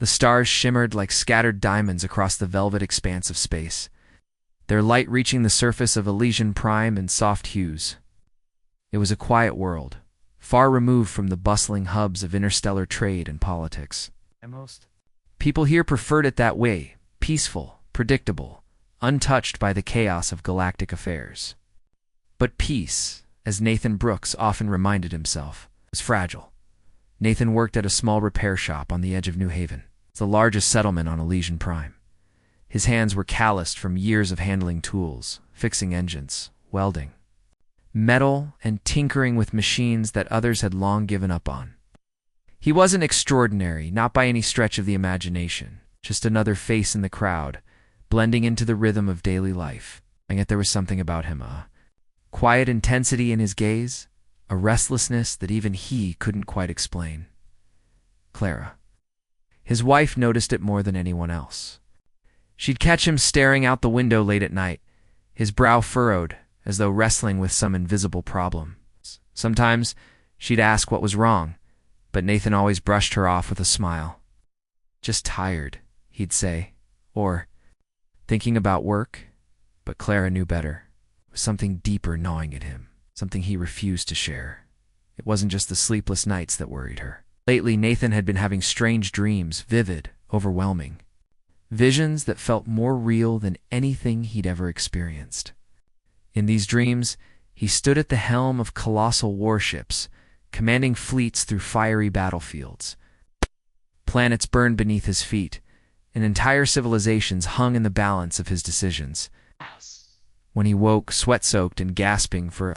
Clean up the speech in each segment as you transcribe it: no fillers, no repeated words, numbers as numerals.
The stars shimmered like scattered diamonds across the velvet expanse of space, their light reaching the surface of Elysian Prime in soft hues. It was a quiet world, far removed from the bustling hubs of interstellar trade and politics. People here preferred it that way, peaceful, predictable, untouched by the chaos of galactic affairs. But peace, as Nathan Brooks often reminded himself, was fragile. Nathan worked at a small repair shop on the edge of New Haven. It's the largest settlement on Elysian Prime. His hands were calloused from years of handling tools, fixing engines, welding, metal, and tinkering with machines that others had long given up on. He wasn't extraordinary, not by any stretch of the imagination, just another face in the crowd, blending into the rhythm of daily life. And yet there was something about him, a quiet intensity in his gaze, a restlessness that even he couldn't quite explain. Clara. His wife noticed it more than anyone else. She'd catch him staring out the window late at night, his brow furrowed, as though wrestling with some invisible problem. Sometimes she'd ask what was wrong, but Nathan always brushed her off with a smile. Just tired, he'd say, or thinking about work, but Clara knew better. It was something deeper gnawing at him, something he refused to share. It wasn't just the sleepless nights that worried her. Lately, Nathan had been having strange dreams, vivid, overwhelming. Visions that felt more real than anything he'd ever experienced. In these dreams, he stood at the helm of colossal warships, commanding fleets through fiery battlefields. Planets burned beneath his feet, and entire civilizations hung in the balance of his decisions. When he woke, sweat-soaked and gasping for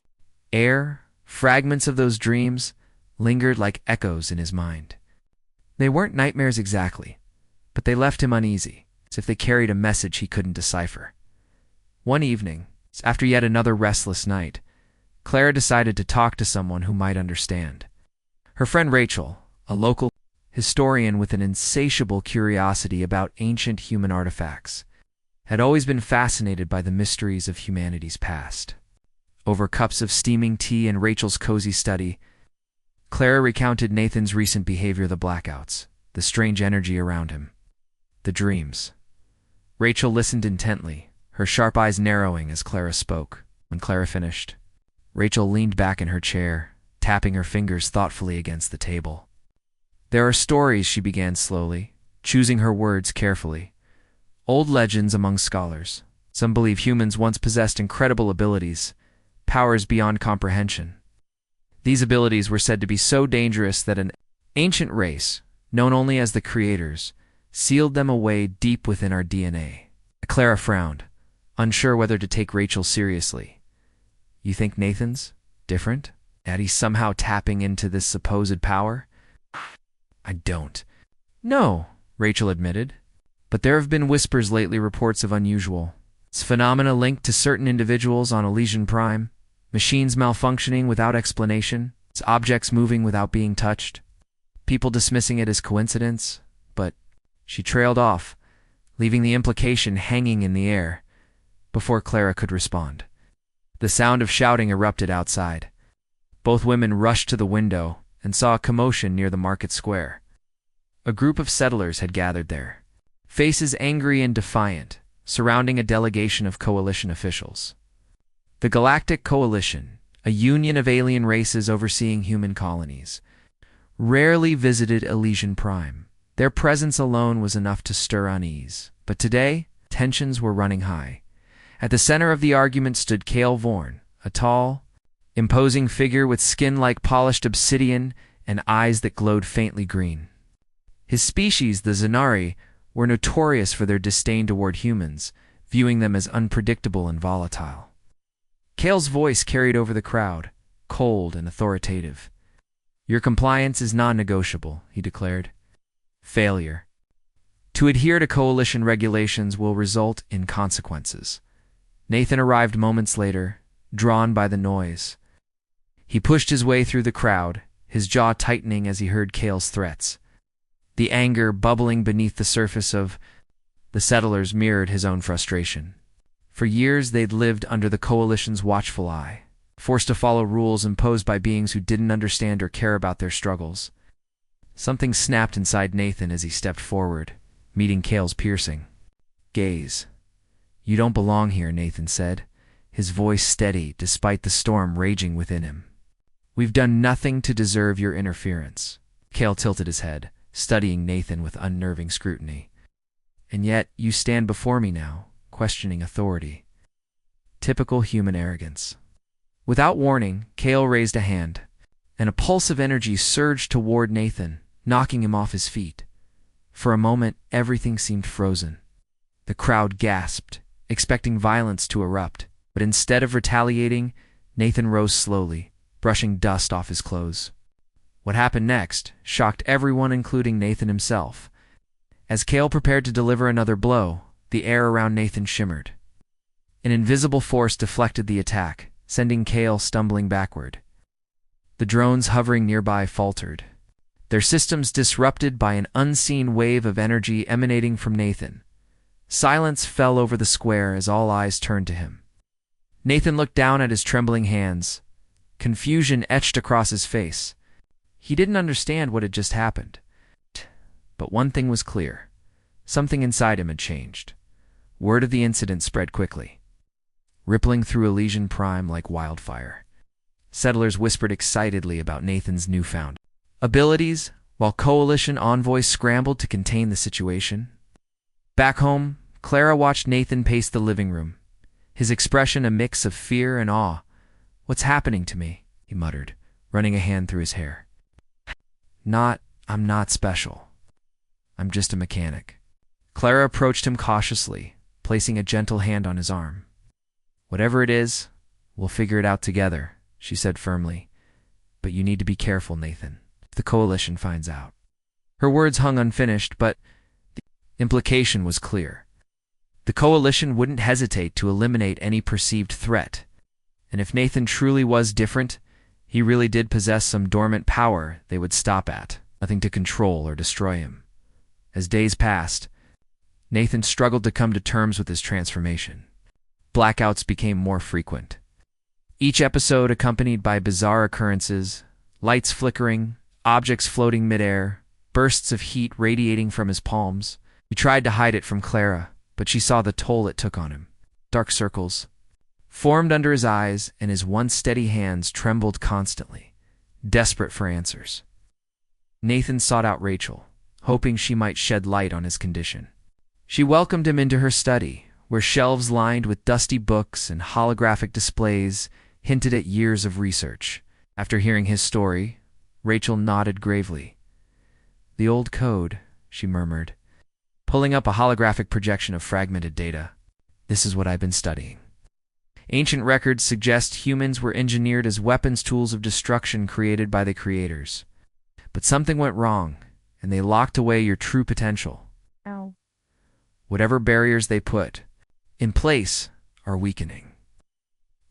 air, fragments of those dreams lingered like echoes in his mind. They weren't nightmares exactly, but they left him uneasy, as if they carried a message he couldn't decipher. One evening, after yet another restless night, Clara decided to talk to someone who might understand. Her friend Rachel, a local historian with an insatiable curiosity about ancient human artifacts, had always been fascinated by the mysteries of humanity's past. Over cups of steaming tea and Rachel's cozy study, Clara recounted Nathan's recent behavior, the blackouts, the strange energy around him, the dreams. Rachel listened intently, her sharp eyes narrowing as Clara spoke. When Clara finished, Rachel leaned back in her chair, tapping her fingers thoughtfully against the table. There are stories, she began slowly, choosing her words carefully. Old legends among scholars. Some believe humans once possessed incredible abilities, powers beyond comprehension. These abilities were said to be so dangerous that an ancient race, known only as the Creators, sealed them away deep within our DNA. Clara frowned, unsure whether to take Rachel seriously. You think Nathan's different? That he's somehow tapping into this supposed power? I don't. No, Rachel admitted. But there have been whispers lately, reports of unusual phenomena linked to certain individuals on Elysian Prime, machines malfunctioning without explanation, objects moving without being touched, people dismissing it as coincidence, but she trailed off, leaving the implication hanging in the air, before Clara could respond. The sound of shouting erupted outside. Both women rushed to the window and saw a commotion near the market square. A group of settlers had gathered there, faces angry and defiant, surrounding a delegation of coalition officials. The Galactic Coalition, a union of alien races overseeing human colonies, rarely visited Elysian Prime. Their presence alone was enough to stir unease. But today, tensions were running high. At the center of the argument stood Cale Vorn, a tall, imposing figure with skin like polished obsidian and eyes that glowed faintly green. His species, the Zanari, were notorious for their disdain toward humans, viewing them as unpredictable and volatile. Cale's voice carried over the crowd, cold and authoritative. Your compliance is non-negotiable, he declared. Failure to adhere to coalition regulations will result in consequences. Nathan arrived moments later, drawn by the noise. He pushed his way through the crowd, his jaw tightening as he heard Cale's threats. The anger bubbling beneath the surface of the settlers mirrored his own frustration. For years they'd lived under the coalition's watchful eye, forced to follow rules imposed by beings who didn't understand or care about their struggles. Something snapped inside Nathan as he stepped forward, meeting Cale's piercing gaze. "You don't belong here," Nathan said, his voice steady despite the storm raging within him. "We've done nothing to deserve your interference." Cale tilted his head, studying Nathan with unnerving scrutiny. "And yet you stand before me now, questioning authority. Typical human arrogance." Without warning, Cale raised a hand, and a pulse of energy surged toward Nathan, knocking him off his feet. For a moment, everything seemed frozen. The crowd gasped, expecting violence to erupt, but instead of retaliating, Nathan rose slowly, brushing dust off his clothes. What happened next shocked everyone, including Nathan himself. As Cale prepared to deliver another blow, the air around Nathan shimmered. An invisible force deflected the attack, sending Cale stumbling backward. The drones hovering nearby faltered, their systems disrupted by an unseen wave of energy emanating from Nathan. Silence fell over the square as all eyes turned to him. Nathan looked down at his trembling hands. Confusion etched across his face. He didn't understand what had just happened. But one thing was clear. Something inside him had changed. Word of the incident spread quickly, rippling through Elysian Prime like wildfire. Settlers whispered excitedly about Nathan's newfound abilities, while Coalition envoys scrambled to contain the situation. Back home, Clara watched Nathan pace the living room, his expression a mix of fear and awe. "What's happening to me?" he muttered, running a hand through his hair. I'm not special. I'm just a mechanic." Clara approached him cautiously, placing a gentle hand on his arm. "Whatever it is, we'll figure it out together," she said firmly. "But you need to be careful, Nathan, if the Coalition finds out." Her words hung unfinished, but the implication was clear. The Coalition wouldn't hesitate to eliminate any perceived threat. And if Nathan truly was different, he really did possess some dormant power they would stop at, nothing to control or destroy him. As days passed, Nathan struggled to come to terms with his transformation. Blackouts became more frequent, each episode accompanied by bizarre occurrences, lights flickering, objects floating midair, bursts of heat radiating from his palms. He tried to hide it from Clara, but she saw the toll it took on him. Dark circles formed under his eyes, and his once steady hands trembled constantly, desperate for answers. Nathan sought out Rachel, hoping she might shed light on his condition. She welcomed him into her study, where shelves lined with dusty books and holographic displays hinted at years of research. After hearing his story, Rachel nodded gravely. "The old code," she murmured, pulling up a holographic projection of fragmented data. "This is what I've been studying. Ancient records suggest humans were engineered as weapons tools of destruction created by the creators. But something went wrong, and they locked away your true potential. Ow. Whatever barriers they put in place are weakening."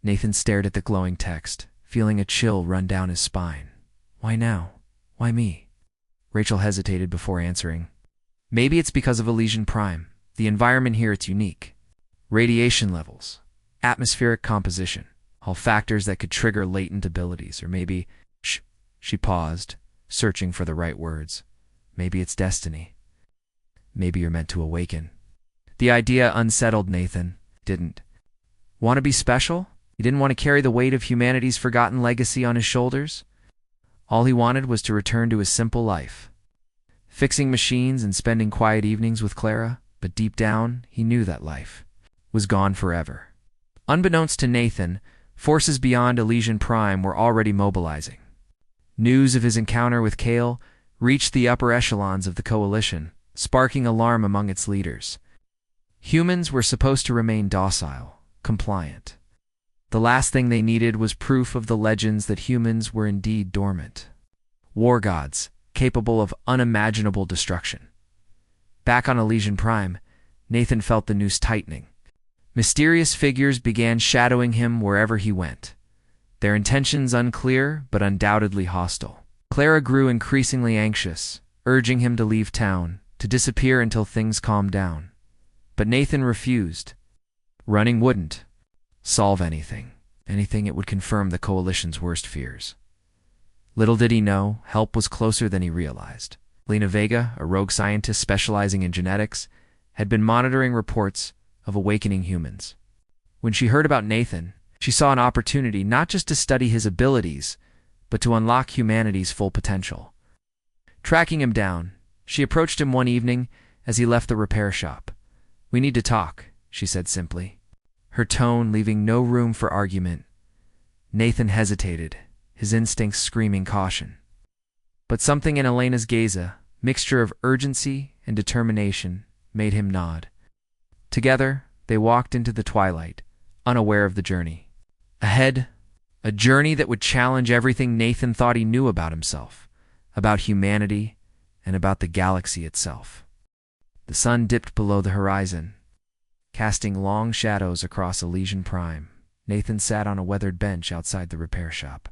Nathan stared at the glowing text, feeling a chill run down his spine. "Why now? Why me?" Rachel hesitated before answering. "Maybe it's because of Elysian Prime. The environment here, it's unique. Radiation levels, atmospheric composition, all factors that could trigger latent abilities. Or maybe..." She paused, searching for the right words. "Maybe it's destiny. Maybe you're meant to awaken." The idea unsettled Nathan. Didn't want to be special? He didn't want to carry the weight of humanity's forgotten legacy on his shoulders? All he wanted was to return to his simple life, fixing machines and spending quiet evenings with Clara. But deep down, he knew that life was gone forever. Unbeknownst to Nathan, forces beyond Elysian Prime were already mobilizing. News of his encounter with Cale reached the upper echelons of the Coalition, sparking alarm among its leaders. Humans were supposed to remain docile, compliant. The last thing they needed was proof of the legends that humans were indeed dormant. War gods, capable of unimaginable destruction. Back on Elysian Prime, Nathan felt the noose tightening. Mysterious figures began shadowing him wherever he went, their intentions unclear but undoubtedly hostile. Clara grew increasingly anxious, urging him to leave town, to disappear until things calmed down. But Nathan refused. Running wouldn't solve anything. It would confirm the Coalition's worst fears. Little did he know, help was closer than he realized. Lena Vega, a rogue scientist specializing in genetics, had been monitoring reports of awakening humans. When she heard about Nathan, she saw an opportunity not just to study his abilities, but to unlock humanity's full potential. Tracking him down, she approached him one evening as he left the repair shop. "We need to talk," she said simply, her tone leaving no room for argument. Nathan hesitated, his instincts screaming caution. But something in Elena's gaze, a mixture of urgency and determination, made him nod. Together, they walked into the twilight, unaware of the journey. Ahead, a journey that would challenge everything Nathan thought he knew about himself, about humanity, and about the galaxy itself. The sun dipped below the horizon, casting long shadows across Elysian Prime. Nathan sat on a weathered bench outside the repair shop,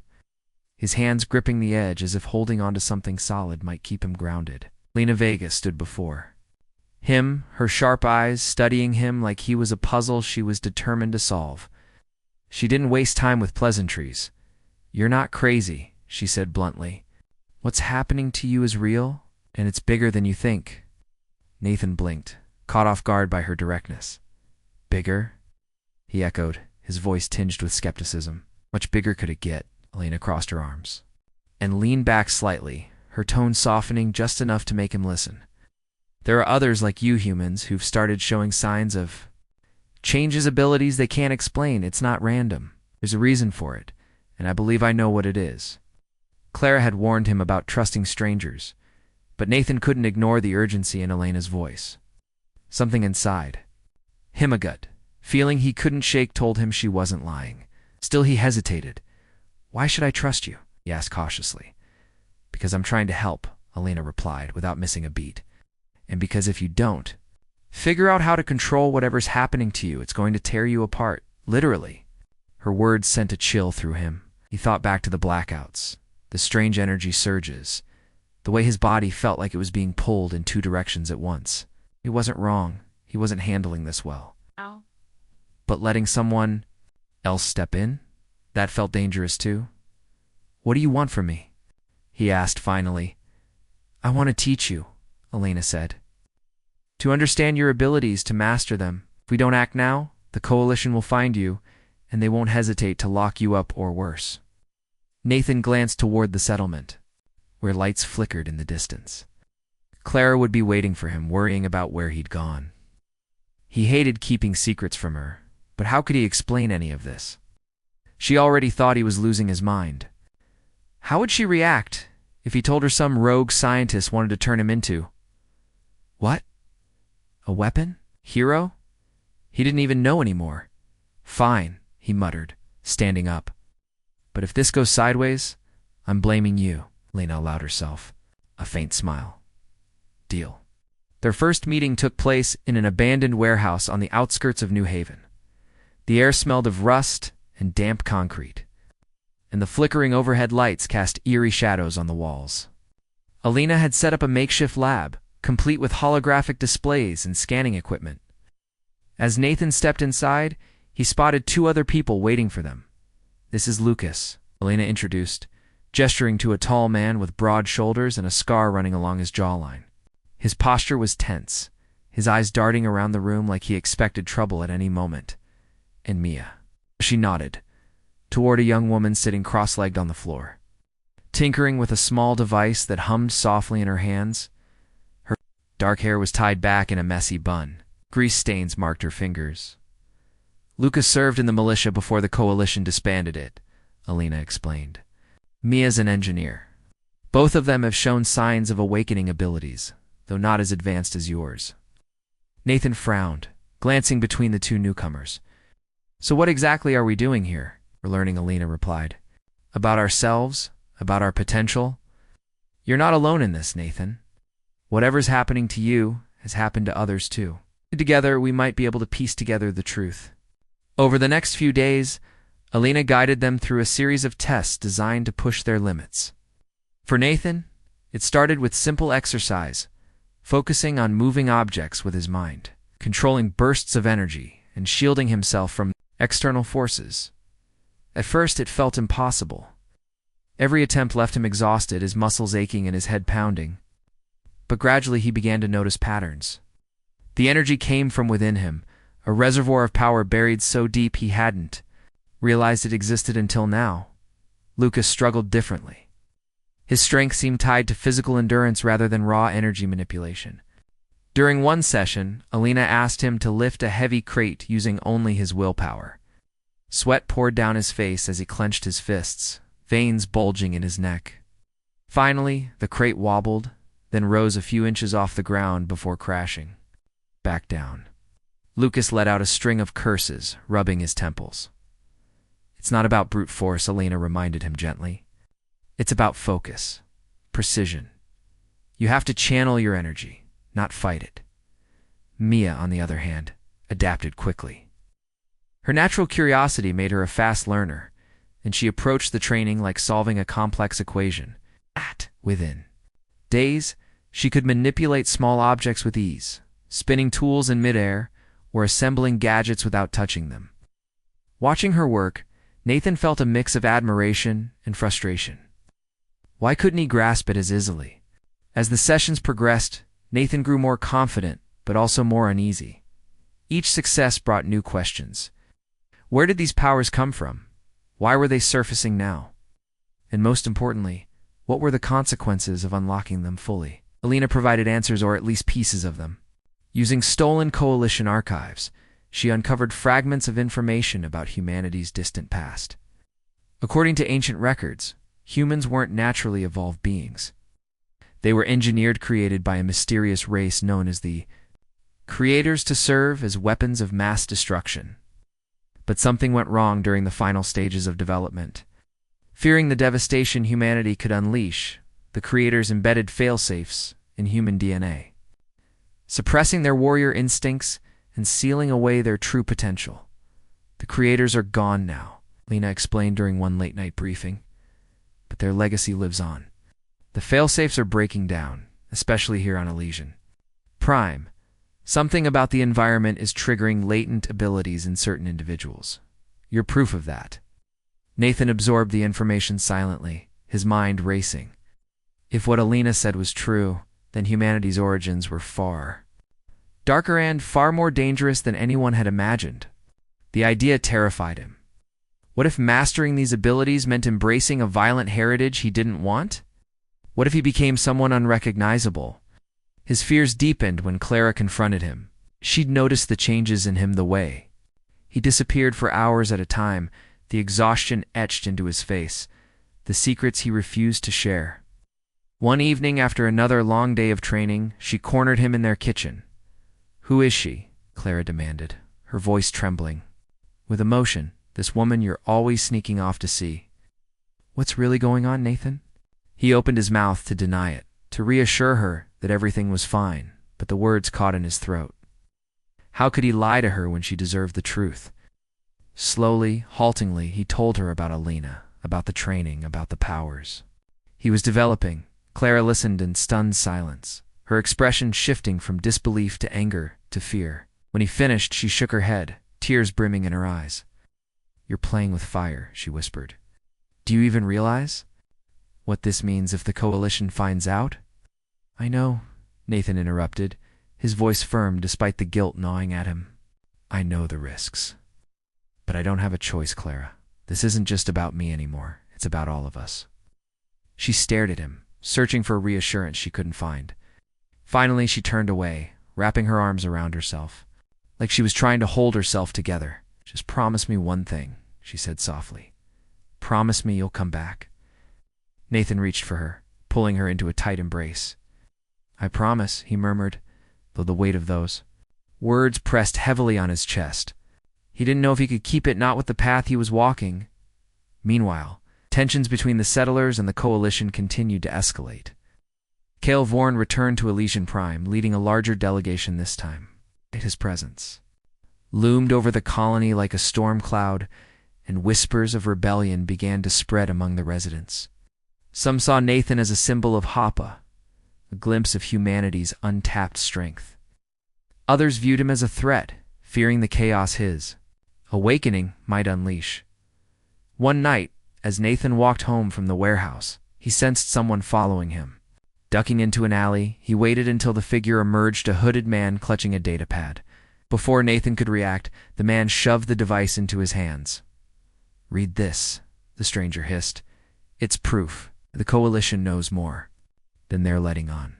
his hands gripping the edge as if holding onto something solid might keep him grounded. Lena Vega stood before him, her sharp eyes studying him like he was a puzzle she was determined to solve. She didn't waste time with pleasantries. "You're not crazy," she said bluntly. "What's happening to you is real, and it's bigger than you think." Nathan blinked, caught off guard by her directness. "Bigger?" he echoed, his voice tinged with skepticism. "Much bigger could it get?" Elena crossed her arms and leaned back slightly, her tone softening just enough to make him listen. "There are others like you humans who've started showing signs of changes, abilities they can't explain. It's not random. There's a reason for it, and I believe I know what it is." Clara had warned him about trusting strangers, but Nathan couldn't ignore the urgency in Elena's voice. Something inside him, a gut feeling he couldn't shake, told him she wasn't lying. Still he hesitated. "Why should I trust you?" he asked cautiously. "Because I'm trying to help," Elena replied without missing a beat. "And because if you don't figure out how to control whatever's happening to you, it's going to tear you apart, literally." Her words sent a chill through him. He thought back to the blackouts, the strange energy surges, the way his body felt like it was being pulled in two directions at once. He wasn't wrong. He wasn't handling this well. Ow. But letting someone else step in? That felt dangerous too. "What do you want from me?" he asked finally. "I want to teach you," Elena said. "To understand your abilities, to master them. If we don't act now, the Coalition will find you, and they won't hesitate to lock you up or worse." Nathan glanced toward the settlement, where lights flickered in the distance. Clara would be waiting for him, worrying about where he'd gone. He hated keeping secrets from her, but how could he explain any of this? She already thought he was losing his mind. How would she react if he told her some rogue scientist wanted to turn him into what? A weapon? Hero? He didn't even know anymore. "Fine," he muttered, standing up. "But if this goes sideways, I'm blaming you," Lena allowed herself a faint smile. "Deal." Their first meeting took place in an abandoned warehouse on the outskirts of New Haven. The air smelled of rust and damp concrete, and the flickering overhead lights cast eerie shadows on the walls. Elena had set up a makeshift lab, complete with holographic displays and scanning equipment. As Nathan stepped inside, he spotted two other people waiting for them. "This is Lucas," Elena introduced, gesturing to a tall man with broad shoulders and a scar running along his jawline. His posture was tense, his eyes darting around the room like he expected trouble at any moment. "And Mia." She nodded, toward a young woman sitting cross-legged on the floor, tinkering with a small device that hummed softly in her hands. Her dark hair was tied back in a messy bun. Grease stains marked her fingers. "Lucas served in the militia before the Coalition disbanded it," Elena explained. "Mia's an engineer. Both of them have shown signs of awakening abilities, though not as advanced as yours." Nathan frowned, glancing between the two newcomers. "So what exactly are we doing here?" "We're learning," Elena replied. "About ourselves, about our potential. You're not alone in this, Nathan. Whatever's happening to you has happened to others too. Together, we might be able to piece together the truth." Over the next few days, Elena guided them through a series of tests designed to push their limits. For Nathan, it started with simple exercise, focusing on moving objects with his mind, controlling bursts of energy, and shielding himself from external forces. At first, it felt impossible. Every attempt left him exhausted, his muscles aching and his head pounding. But gradually he began to notice patterns. The energy came from within him, a reservoir of power buried so deep he hadn't realized it existed until now. Lucas struggled differently. His strength seemed tied to physical endurance rather than raw energy manipulation. During one session, Alina asked him to lift a heavy crate using only his willpower. Sweat poured down his face as he clenched his fists, veins bulging in his neck. Finally, the crate wobbled, then rose a few inches off the ground before crashing back down. Lucas let out a string of curses, rubbing his temples. It's not about brute force, Alina reminded him gently. It's about focus, precision. You have to channel your energy, not fight it. Mia, on the other hand, adapted quickly. Her natural curiosity made her a fast learner, and she approached the training like solving a complex equation. Within days, she could manipulate small objects with ease, spinning tools in midair or assembling gadgets without touching them. Watching her work, Nathan felt a mix of admiration and frustration. Why couldn't he grasp it as easily? As the sessions progressed, Nathan grew more confident, but also more uneasy. Each success brought new questions. Where did these powers come from? Why were they surfacing now? And most importantly, what were the consequences of unlocking them fully? Alina provided answers, or at least pieces of them. Using stolen Coalition archives, she uncovered fragments of information about humanity's distant past. According to ancient records, humans weren't naturally evolved beings. They were engineered, created by a mysterious race known as the Creators to serve as weapons of mass destruction. But something went wrong during the final stages of development. Fearing the devastation humanity could unleash, the Creators embedded failsafes in human DNA, suppressing their warrior instincts and sealing away their true potential. The Creators are gone now, Lena explained during one late-night briefing, but their legacy lives on. The failsafes are breaking down, especially here on Elysian Prime. Something about the environment is triggering latent abilities in certain individuals. You're proof of that. Nathan absorbed the information silently, his mind racing. If what Alina said was true, then humanity's origins were far darker and far more dangerous than anyone had imagined. The idea terrified him. What if mastering these abilities meant embracing a violent heritage he didn't want? What if he became someone unrecognizable? His fears deepened when Clara confronted him. She'd noticed the changes in him the way he disappeared for hours at a time, the exhaustion etched into his face, the secrets he refused to share. One evening after another long day of training, she cornered him in their kitchen. "Who is she?" Clara demanded, her voice trembling. With emotion, "This woman you're always sneaking off to see." "What's really going on, Nathan?" He opened his mouth to deny it, to reassure her that everything was fine, but the words caught in his throat. How could he lie to her when she deserved the truth? Slowly, haltingly, he told her about Alina, about the training, about the powers he was developing. Clara listened in stunned silence, her expression shifting from disbelief to anger to fear. When he finished, she shook her head, tears brimming in her eyes. "You're playing with fire," she whispered. "Do you even realize what this means if the Coalition finds out?" "I know," Nathan interrupted, his voice firm despite the guilt gnawing at him. "I know the risks. But I don't have a choice, Clara. This isn't just about me anymore. It's about all of us." She stared at him, searching for reassurance she couldn't find. Finally, she turned away, wrapping her arms around herself, like she was trying to hold herself together. "Just promise me one thing," she said softly. "Promise me you'll come back." Nathan reached for her, pulling her into a tight embrace. "I promise," he murmured, though the weight of those words pressed heavily on his chest. He didn't know if he could keep it, not with the path he was walking. Meanwhile, tensions between the settlers and the Coalition continued to escalate. Cale Vorn returned to Elysian Prime, leading a larger delegation this time. His presence loomed over the colony like a storm cloud, and whispers of rebellion began to spread among the residents. Some saw Nathan as a symbol of Hapa, a glimpse of humanity's untapped strength. Others viewed him as a threat, fearing the chaos his awakening might unleash. One night, As Nathan walked home from the warehouse, he sensed someone following him. Ducking into an alley, he waited until the figure emerged, a hooded man clutching a datapad. Before Nathan could react, the man shoved the device into his hands. "Read this," the stranger hissed. "It's proof. The Coalition knows more than they're letting on."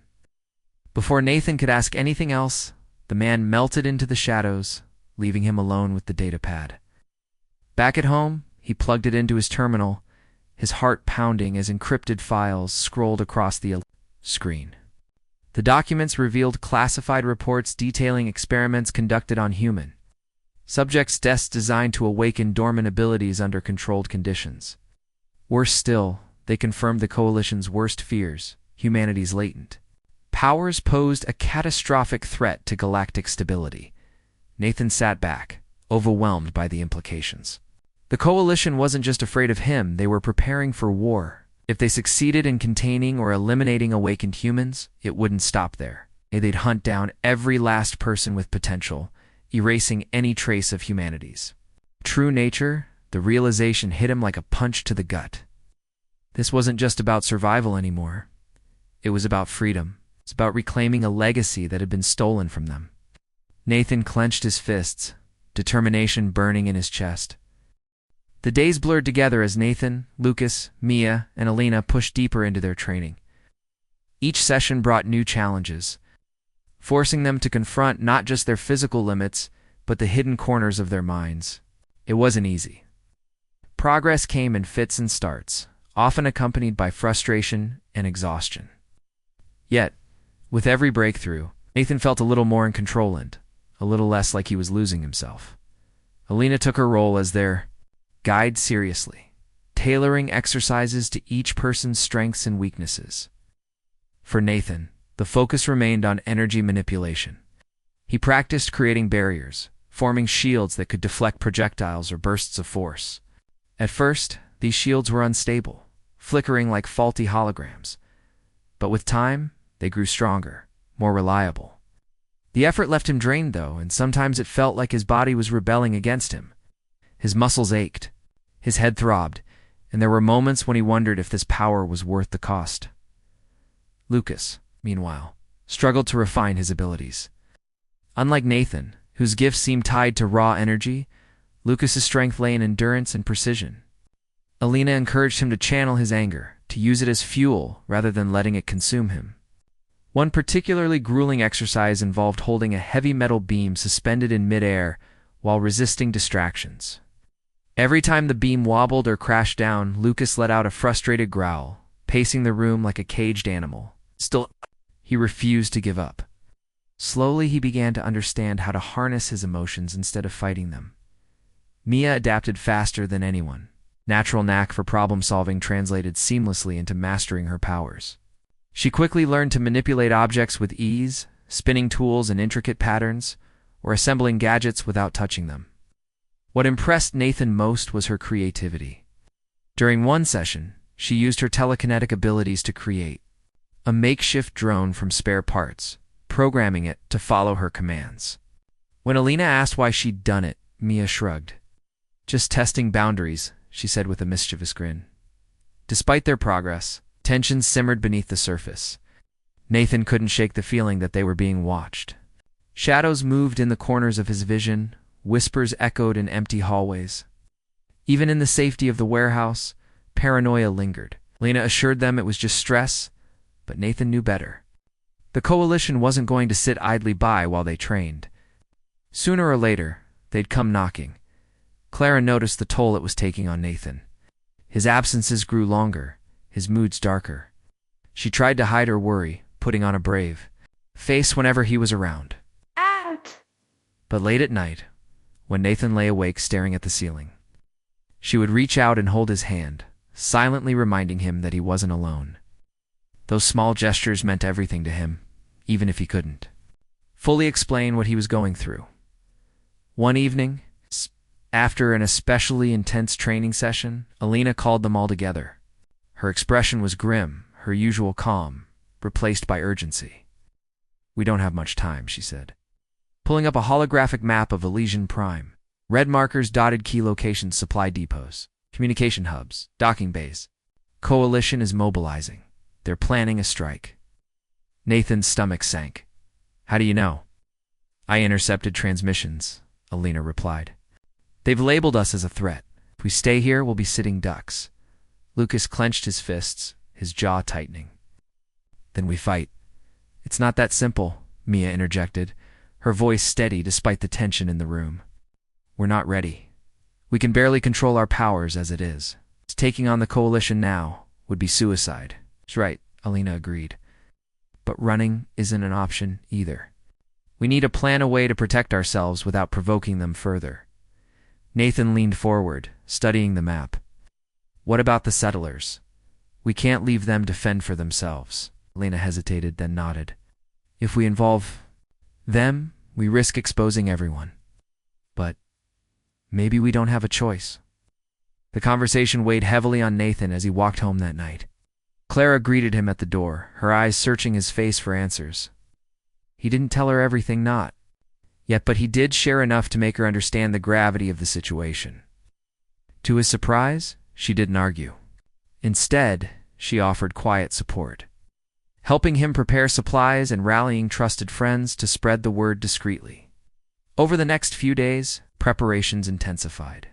Before Nathan could ask anything else, the man melted into the shadows, leaving him alone with the datapad. Back at home, he plugged it into his terminal, his heart pounding as encrypted files scrolled across the screen. The documents revealed classified reports detailing experiments conducted on human subjects, tests designed to awaken dormant abilities under controlled conditions. Worse still, they confirmed the Coalition's worst fears: humanity's latent powers posed a catastrophic threat to galactic stability. Nathan sat back, overwhelmed by the implications. The Coalition wasn't just afraid of him, they were preparing for war. If they succeeded in containing or eliminating awakened humans, it wouldn't stop there. They'd hunt down every last person with potential, erasing any trace of humanity's true nature. The realization hit him like a punch to the gut. This wasn't just about survival anymore. It was about freedom. It's about reclaiming a legacy that had been stolen from them. Nathan clenched his fists, determination burning in his chest. The days blurred together as Nathan, Lucas, Mia, and Alina pushed deeper into their training. Each session brought new challenges, forcing them to confront not just their physical limits, but the hidden corners of their minds. It wasn't easy. Progress came in fits and starts, often accompanied by frustration and exhaustion. Yet, with every breakthrough, Nathan felt a little more in control and a little less like he was losing himself. Alina took her role as their guide seriously, tailoring exercises to each person's strengths and weaknesses. For Nathan, the focus remained on energy manipulation. He practiced creating barriers, forming shields that could deflect projectiles or bursts of force. At first, these shields were unstable, flickering like faulty holograms. But with time, they grew stronger, more reliable. The effort left him drained, though, and sometimes it felt like his body was rebelling against him. His muscles ached, his head throbbed, and there were moments when he wondered if this power was worth the cost. Lucas, meanwhile, struggled to refine his abilities. Unlike Nathan, whose gifts seemed tied to raw energy, Lucas's strength lay in endurance and precision. Alina encouraged him to channel his anger, to use it as fuel rather than letting it consume him. One particularly grueling exercise involved holding a heavy metal beam suspended in midair while resisting distractions. Every time the beam wobbled or crashed down, Lucas let out a frustrated growl, pacing the room like a caged animal. Still, he refused to give up. Slowly, he began to understand how to harness his emotions instead of fighting them. Mia adapted faster than anyone. Natural knack for problem-solving translated seamlessly into mastering her powers. She quickly learned to manipulate objects with ease, spinning tools in intricate patterns, or assembling gadgets without touching them. What impressed Nathan most was her creativity. During one session, she used her telekinetic abilities to create a makeshift drone from spare parts, programming it to follow her commands. When Alina asked why she'd done it, Mia shrugged. "Just testing boundaries," she said with a mischievous grin. Despite their progress, tensions simmered beneath the surface. Nathan couldn't shake the feeling that they were being watched. Shadows moved in the corners of his vision, whispers echoed in empty hallways. Even in the safety of the warehouse, paranoia lingered. Lena assured them it was just stress, but Nathan knew better. The Coalition wasn't going to sit idly by while they trained. Sooner or later, they'd come knocking. Clara noticed the toll it was taking on Nathan. His absences grew longer, his moods darker. She tried to hide her worry, putting on a brave face whenever he was around. Out! But late at night, when Nathan lay awake staring at the ceiling, she would reach out and hold his hand, silently reminding him that he wasn't alone. Those small gestures meant everything to him, even if he couldn't fully explain what he was going through. One evening, after an especially intense training session, Alina called them all together. Her expression was grim, her usual calm, replaced by urgency. "We don't have much time," she said, pulling up a holographic map of Elysian Prime. Red markers dotted key locations, supply depots. Communication hubs, docking bays. Coalition is mobilizing. They're planning a strike. Nathan's stomach sank. How do you know? I intercepted transmissions, Alina replied. They've labeled us as a threat. If we stay here, we'll be sitting ducks. Lucas clenched his fists, his jaw tightening. Then we fight. It's not that simple, Mia interjected, her voice steady despite the tension in the room. We're not ready. We can barely control our powers as it is. Taking on the coalition now would be suicide. That's right, Alina agreed. But running isn't an option either. We need to plan a way to protect ourselves without provoking them further. Nathan leaned forward, studying the map. What about the settlers? We can't leave them to fend for themselves. Alina hesitated, then nodded. If we involve them, we risk exposing everyone. But maybe we don't have a choice. The conversation weighed heavily on Nathan as he walked home that night. Clara greeted him at the door, her eyes searching his face for answers. He didn't tell her everything but he did share enough to make her understand the gravity of the situation. To his surprise, she didn't argue. Instead, she offered quiet support, helping him prepare supplies and rallying trusted friends to spread the word discreetly. Over the next few days, preparations intensified.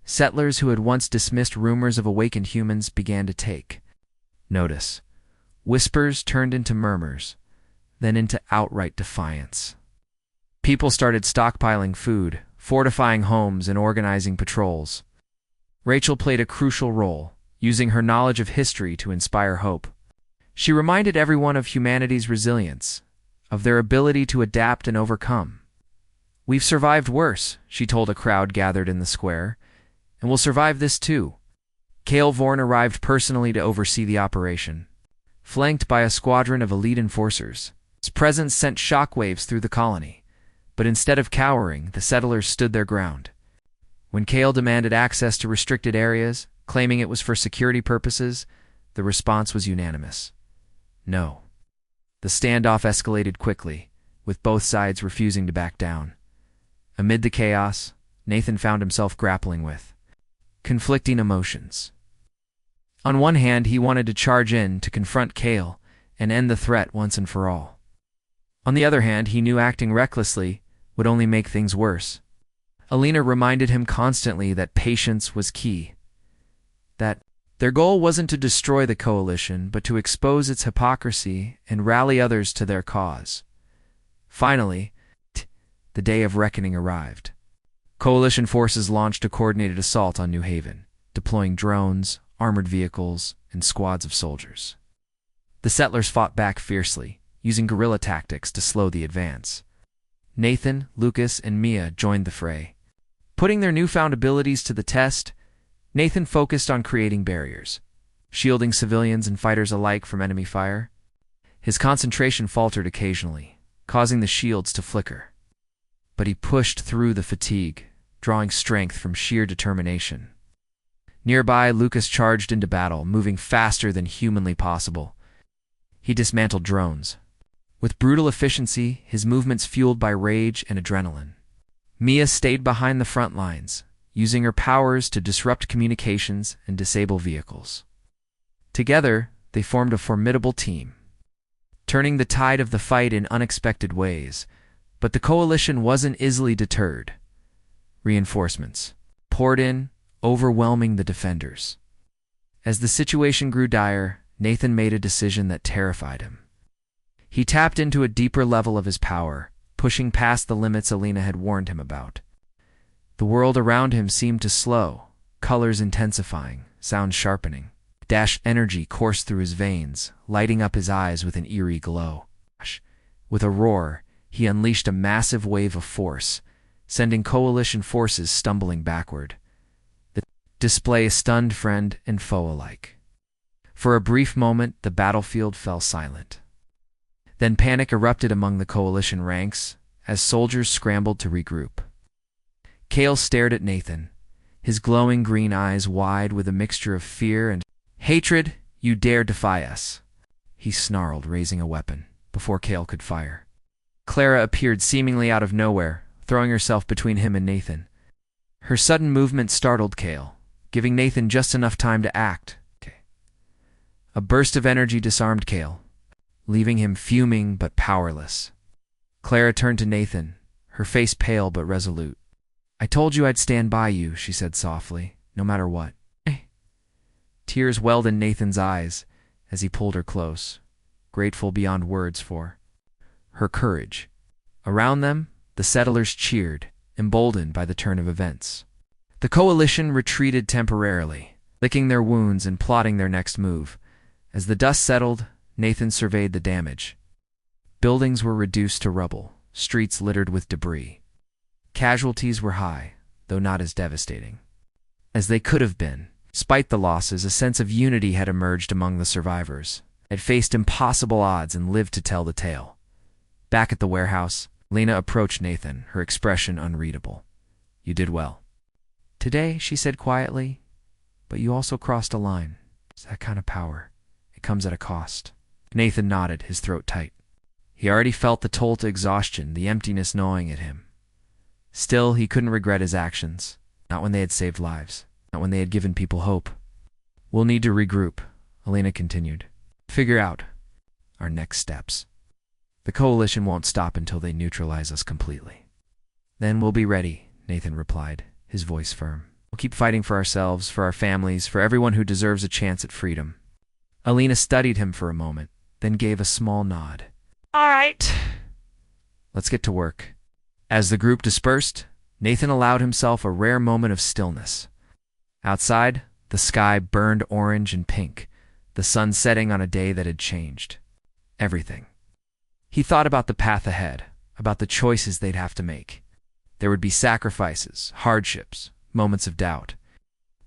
Settlers who had once dismissed rumors of awakened humans began to take notice. Whispers turned into murmurs, then into outright defiance. People started stockpiling food, fortifying homes, and organizing patrols. Rachel played a crucial role, using her knowledge of history to inspire hope. She reminded everyone of humanity's resilience, of their ability to adapt and overcome. We've survived worse, she told a crowd gathered in the square, and we'll survive this too. Cale Vorn arrived personally to oversee the operation, flanked by a squadron of elite enforcers. His presence sent shockwaves through the colony, but instead of cowering, the settlers stood their ground. When Cale demanded access to restricted areas, claiming it was for security purposes, the response was unanimous. No. The standoff escalated quickly, with both sides refusing to back down. Amid the chaos, Nathan found himself grappling with conflicting emotions. On one hand, he wanted to charge in to confront Cale and end the threat once and for all. On the other hand, he knew acting recklessly would only make things worse. Alina reminded him constantly that patience was key, that their goal wasn't to destroy the coalition, but to expose its hypocrisy and rally others to their cause. Finally, the day of reckoning arrived. Coalition forces launched a coordinated assault on New Haven, deploying drones, armored vehicles, and squads of soldiers. The settlers fought back fiercely, using guerrilla tactics to slow the advance. Nathan, Lucas, and Mia joined the fray. Putting their newfound abilities to the test, Nathan focused on creating barriers, shielding civilians and fighters alike from enemy fire. His concentration faltered occasionally, causing the shields to flicker. But he pushed through the fatigue, drawing strength from sheer determination. Nearby, Lucas charged into battle, moving faster than humanly possible. He dismantled drones. With brutal efficiency, his movements fueled by rage and adrenaline. Mia stayed behind the front lines, using her powers to disrupt communications and disable vehicles. Together, they formed a formidable team, turning the tide of the fight in unexpected ways. But the coalition wasn't easily deterred. Reinforcements poured in, overwhelming the defenders. As the situation grew dire, Nathan made a decision that terrified him. He tapped into a deeper level of his power, pushing past the limits Alina had warned him about. The world around him seemed to slow, colors intensifying, sounds sharpening. Dash energy coursed through his veins, lighting up his eyes with an eerie glow. With a roar, he unleashed a massive wave of force, sending coalition forces stumbling backward. The display stunned friend and foe alike. For a brief moment, the battlefield fell silent. Then panic erupted among the coalition ranks as soldiers scrambled to regroup. Cale stared at Nathan, his glowing green eyes wide with a mixture of fear and hatred. "You dare defy us," he snarled, raising a weapon, before Cale could fire. Clara appeared seemingly out of nowhere, throwing herself between him and Nathan. Her sudden movement startled Cale, giving Nathan just enough time to act. A burst of energy disarmed Cale, leaving him fuming but powerless. Clara turned to Nathan, her face pale but resolute. "I told you I'd stand by you," she said softly, "no matter what." Tears welled in Nathan's eyes as he pulled her close, grateful beyond words for her courage. Around them, the settlers cheered, emboldened by the turn of events. The coalition retreated temporarily, licking their wounds and plotting their next move. As the dust settled, Nathan surveyed the damage. Buildings were reduced to rubble, streets littered with debris. Casualties were high, though not as devastating as they could have been. Despite the losses, a sense of unity had emerged among the survivors. They had faced impossible odds and lived to tell the tale. Back at the warehouse, Lena approached Nathan, her expression unreadable. "You did well today," she said quietly, "but you also crossed a line. It's that kind of power. It comes at a cost." Nathan nodded, his throat tight. He already felt the toll to exhaustion, the emptiness gnawing at him. Still, he couldn't regret his actions, not when they had saved lives, not when they had given people hope. "We'll need to regroup," Elena continued. "Figure out our next steps. The coalition won't stop until they neutralize us completely." "Then we'll be ready," Nathan replied, his voice firm. "We'll keep fighting for ourselves, for our families, for everyone who deserves a chance at freedom." Elena studied him for a moment, then gave a small nod. "All right. Let's get to work." As the group dispersed, Nathan allowed himself a rare moment of stillness. Outside, the sky burned orange and pink, the sun setting on a day that had changed everything. He thought about the path ahead, about the choices they'd have to make. There would be sacrifices, hardships, moments of doubt.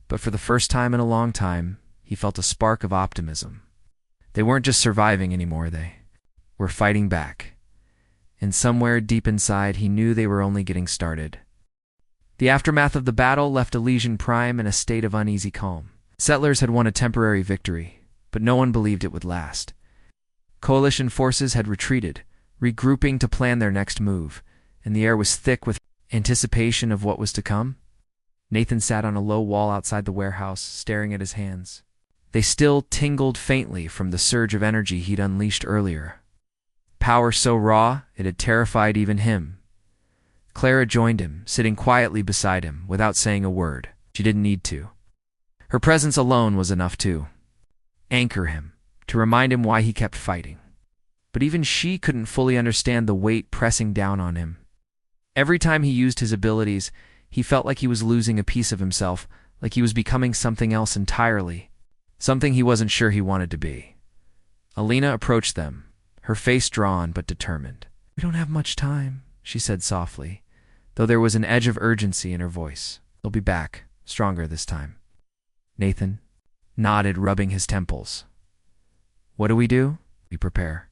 But for the first time in a long time, he felt a spark of optimism. They weren't just surviving anymore, they were fighting back. And somewhere deep inside, he knew they were only getting started. The aftermath of the battle left Elysian Prime in a state of uneasy calm. Settlers had won a temporary victory, but no one believed it would last. Coalition forces had retreated, regrouping to plan their next move, and the air was thick with anticipation of what was to come. Nathan sat on a low wall outside the warehouse, staring at his hands. They still tingled faintly from the surge of energy he'd unleashed earlier. Power so raw, it had terrified even him. Clara joined him, sitting quietly beside him, without saying a word. She didn't need to. Her presence alone was enough to anchor him, to remind him why he kept fighting. But even she couldn't fully understand the weight pressing down on him. Every time he used his abilities, he felt like he was losing a piece of himself, like he was becoming something else entirely, something he wasn't sure he wanted to be. Elena approached them, her face drawn but determined. "We don't have much time," she said softly, though there was an edge of urgency in her voice. "They'll be back, stronger this time." Nathan nodded, rubbing his temples. "What do? We prepare,"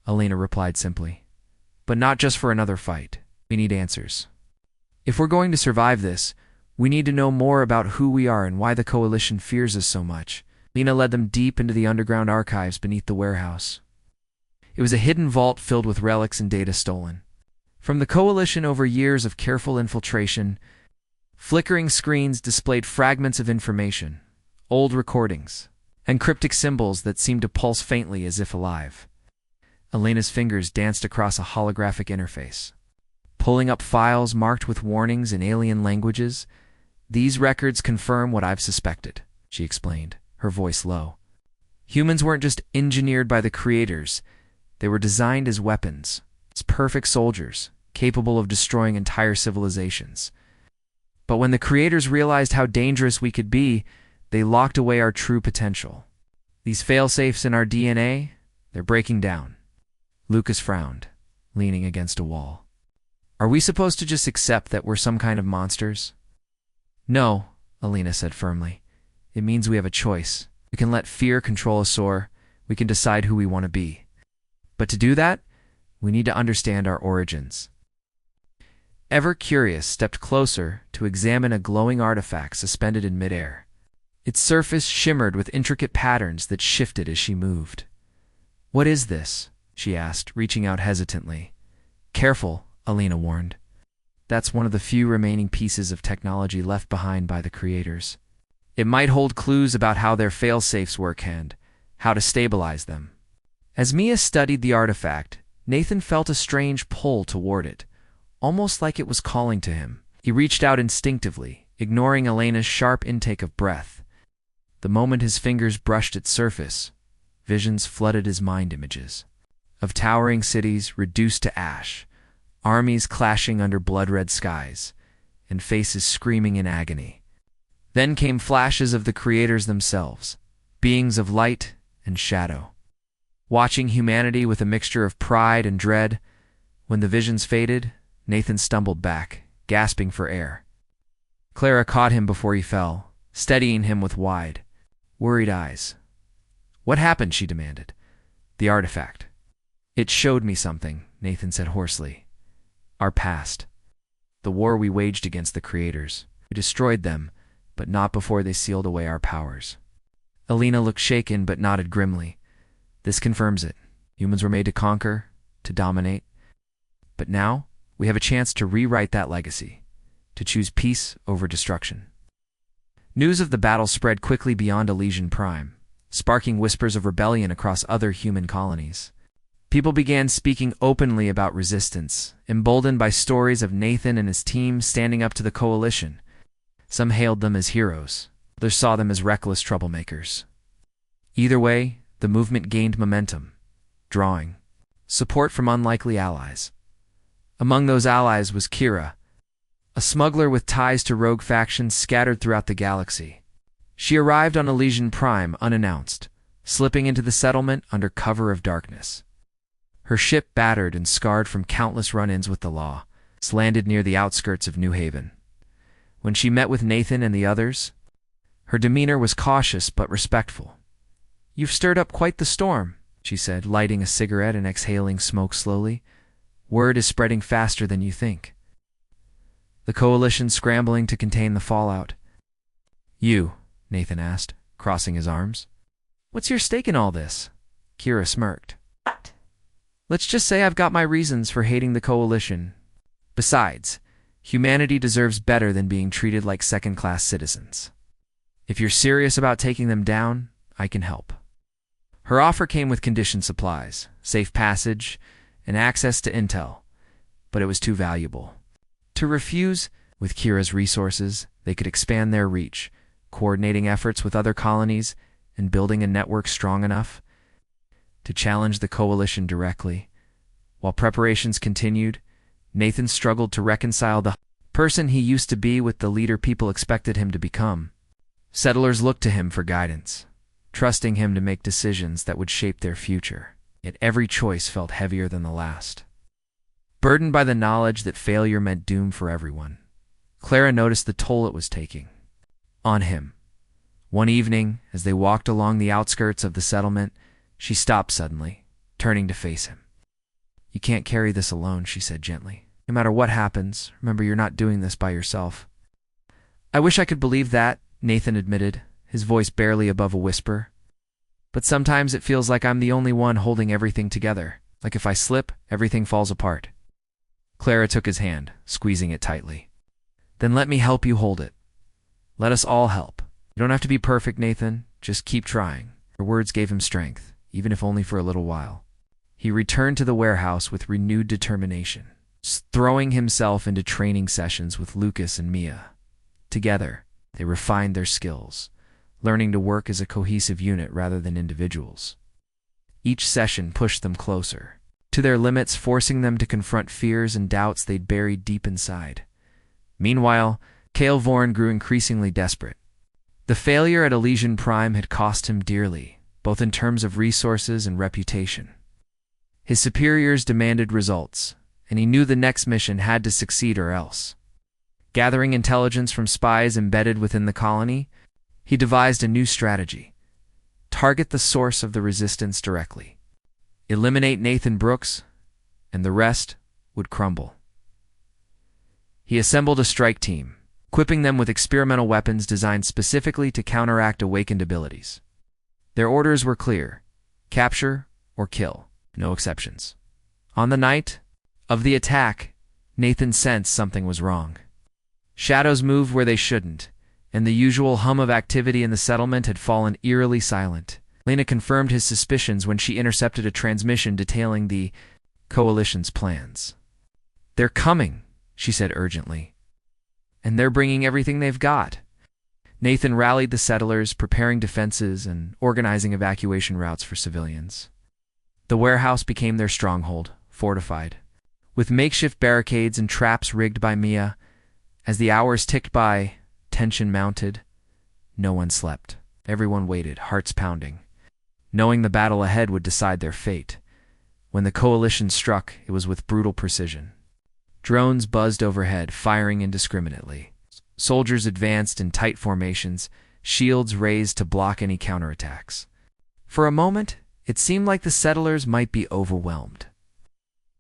Elena replied simply. "But not just for another fight. We need answers. If we're going to survive this, we need to know more about who we are and why the coalition fears us so much." Lena led them deep into the underground archives beneath the warehouse. It was a hidden vault filled with relics and data stolen from the coalition over years of careful infiltration. Flickering screens displayed fragments of information, old recordings, and cryptic symbols that seemed to pulse faintly as if alive. Elena's fingers danced across a holographic interface, pulling up files marked with warnings in alien languages. "These records confirm what I've suspected," she explained, her voice low. "Humans weren't just engineered by the creators. They were designed as weapons, as perfect soldiers, capable of destroying entire civilizations. But when the creators realized how dangerous we could be, they locked away our true potential. These failsafes in our DNA, they're breaking down." Lucas frowned, leaning against a wall. "Are we supposed to just accept that we're some kind of monsters?" "No," Elena said firmly. "It means we have a choice. We can let fear control us, or we can decide who we want to be. But to do that, we need to understand our origins." Ever Curious stepped closer to examine a glowing artifact suspended in midair. Its surface shimmered with intricate patterns that shifted as she moved. "What is this?" she asked, reaching out hesitantly. "Careful," Elena warned. "That's one of the few remaining pieces of technology left behind by the creators. It might hold clues about how their fail-safes work and how to stabilize them. As Mia studied the artifact, Nathan felt a strange pull toward it, almost like it was calling to him. He reached out instinctively, ignoring Elena's sharp intake of breath. The moment his fingers brushed its surface, visions flooded his mind images of towering cities reduced to ash, armies clashing under blood-red skies, and faces screaming in agony. Then came flashes of the creators themselves, beings of light and shadow. Watching humanity with a mixture of pride and dread, when the visions faded, Nathan stumbled back, gasping for air. Clara caught him before he fell, steadying him with wide, worried eyes. "What happened?" she demanded. "The artifact." "It showed me something," Nathan said hoarsely. "Our past. The war we waged against the creators. We destroyed them, but not before they sealed away our powers." Elena looked shaken but nodded grimly. "This confirms it. Humans were made to conquer, to dominate. But now, we have a chance to rewrite that legacy, to choose peace over destruction." News of the battle spread quickly beyond Elysian Prime, sparking whispers of rebellion across other human colonies. People began speaking openly about resistance, emboldened by stories of Nathan and his team standing up to the coalition. Some hailed them as heroes, others saw them as reckless troublemakers. Either way, the movement gained momentum, drawing support from unlikely allies. Among those allies was Kira, a smuggler with ties to rogue factions scattered throughout the galaxy. She arrived on Elysian Prime unannounced, slipping into the settlement under cover of darkness. Her ship, battered and scarred from countless run-ins with the law, landed near the outskirts of New Haven. When she met with Nathan and the others, her demeanor was cautious but respectful. "You've stirred up quite the storm," she said, lighting a cigarette and exhaling smoke slowly. "Word is spreading faster than you think." The coalition scrambling to contain the fallout. "You," Nathan asked, crossing his arms. "What's your stake in all this?" Kira smirked. "Let's just say I've got my reasons for hating the coalition. Besides, humanity deserves better than being treated like second-class citizens. If you're serious about taking them down, I can help." Her offer came with conditioned supplies, safe passage, and access to intel, but it was too valuable to refuse. With Kira's resources, they could expand their reach, coordinating efforts with other colonies and building a network strong enough to challenge the coalition directly. While preparations continued, Nathan struggled to reconcile the person he used to be with the leader people expected him to become. Settlers looked to him for guidance, trusting him to make decisions that would shape their future. Yet every choice felt heavier than the last. Burdened by the knowledge that failure meant doom for everyone, Clara noticed the toll it was taking on him. One evening, as they walked along the outskirts of the settlement, she stopped suddenly, turning to face him. "You can't carry this alone," she said gently. "No matter what happens, remember you're not doing this by yourself." "I wish I could believe that," Nathan admitted, his voice barely above a whisper. "But sometimes it feels like I'm the only one holding everything together. Like if I slip, everything falls apart." Clara took his hand, squeezing it tightly. "Then let me help you hold it. Let us all help. You don't have to be perfect, Nathan. Just keep trying." Her words gave him strength, even if only for a little while. He returned to the warehouse with renewed determination, throwing himself into training sessions with Lucas and Mia. Together, they refined their skills, learning to work as a cohesive unit rather than individuals. Each session pushed them closer to their limits, forcing them to confront fears and doubts they'd buried deep inside. Meanwhile, Cale Vorn grew increasingly desperate. The failure at Elysian Prime had cost him dearly, both in terms of resources and reputation. His superiors demanded results, and he knew the next mission had to succeed or else. Gathering intelligence from spies embedded within the colony, he devised a new strategy: target the source of the resistance directly. Eliminate Nathan Brooks, and the rest would crumble. He assembled a strike team, equipping them with experimental weapons designed specifically to counteract awakened abilities. Their orders were clear: capture or kill, no exceptions. On the night of the attack, Nathan sensed something was wrong. Shadows moved where they shouldn't, and the usual hum of activity in the settlement had fallen eerily silent. Lena confirmed his suspicions when she intercepted a transmission detailing the coalition's plans. "They're coming," she said urgently. "And they're bringing everything they've got." Nathan rallied the settlers, preparing defenses and organizing evacuation routes for civilians. The warehouse became their stronghold, fortified, with makeshift barricades and traps rigged by Mia. As the hours ticked by, tension mounted. No one slept. Everyone waited, hearts pounding, knowing the battle ahead would decide their fate. When the coalition struck, it was with brutal precision. Drones buzzed overhead, firing indiscriminately. Soldiers advanced in tight formations, shields raised to block any counterattacks. For a moment, it seemed like the settlers might be overwhelmed.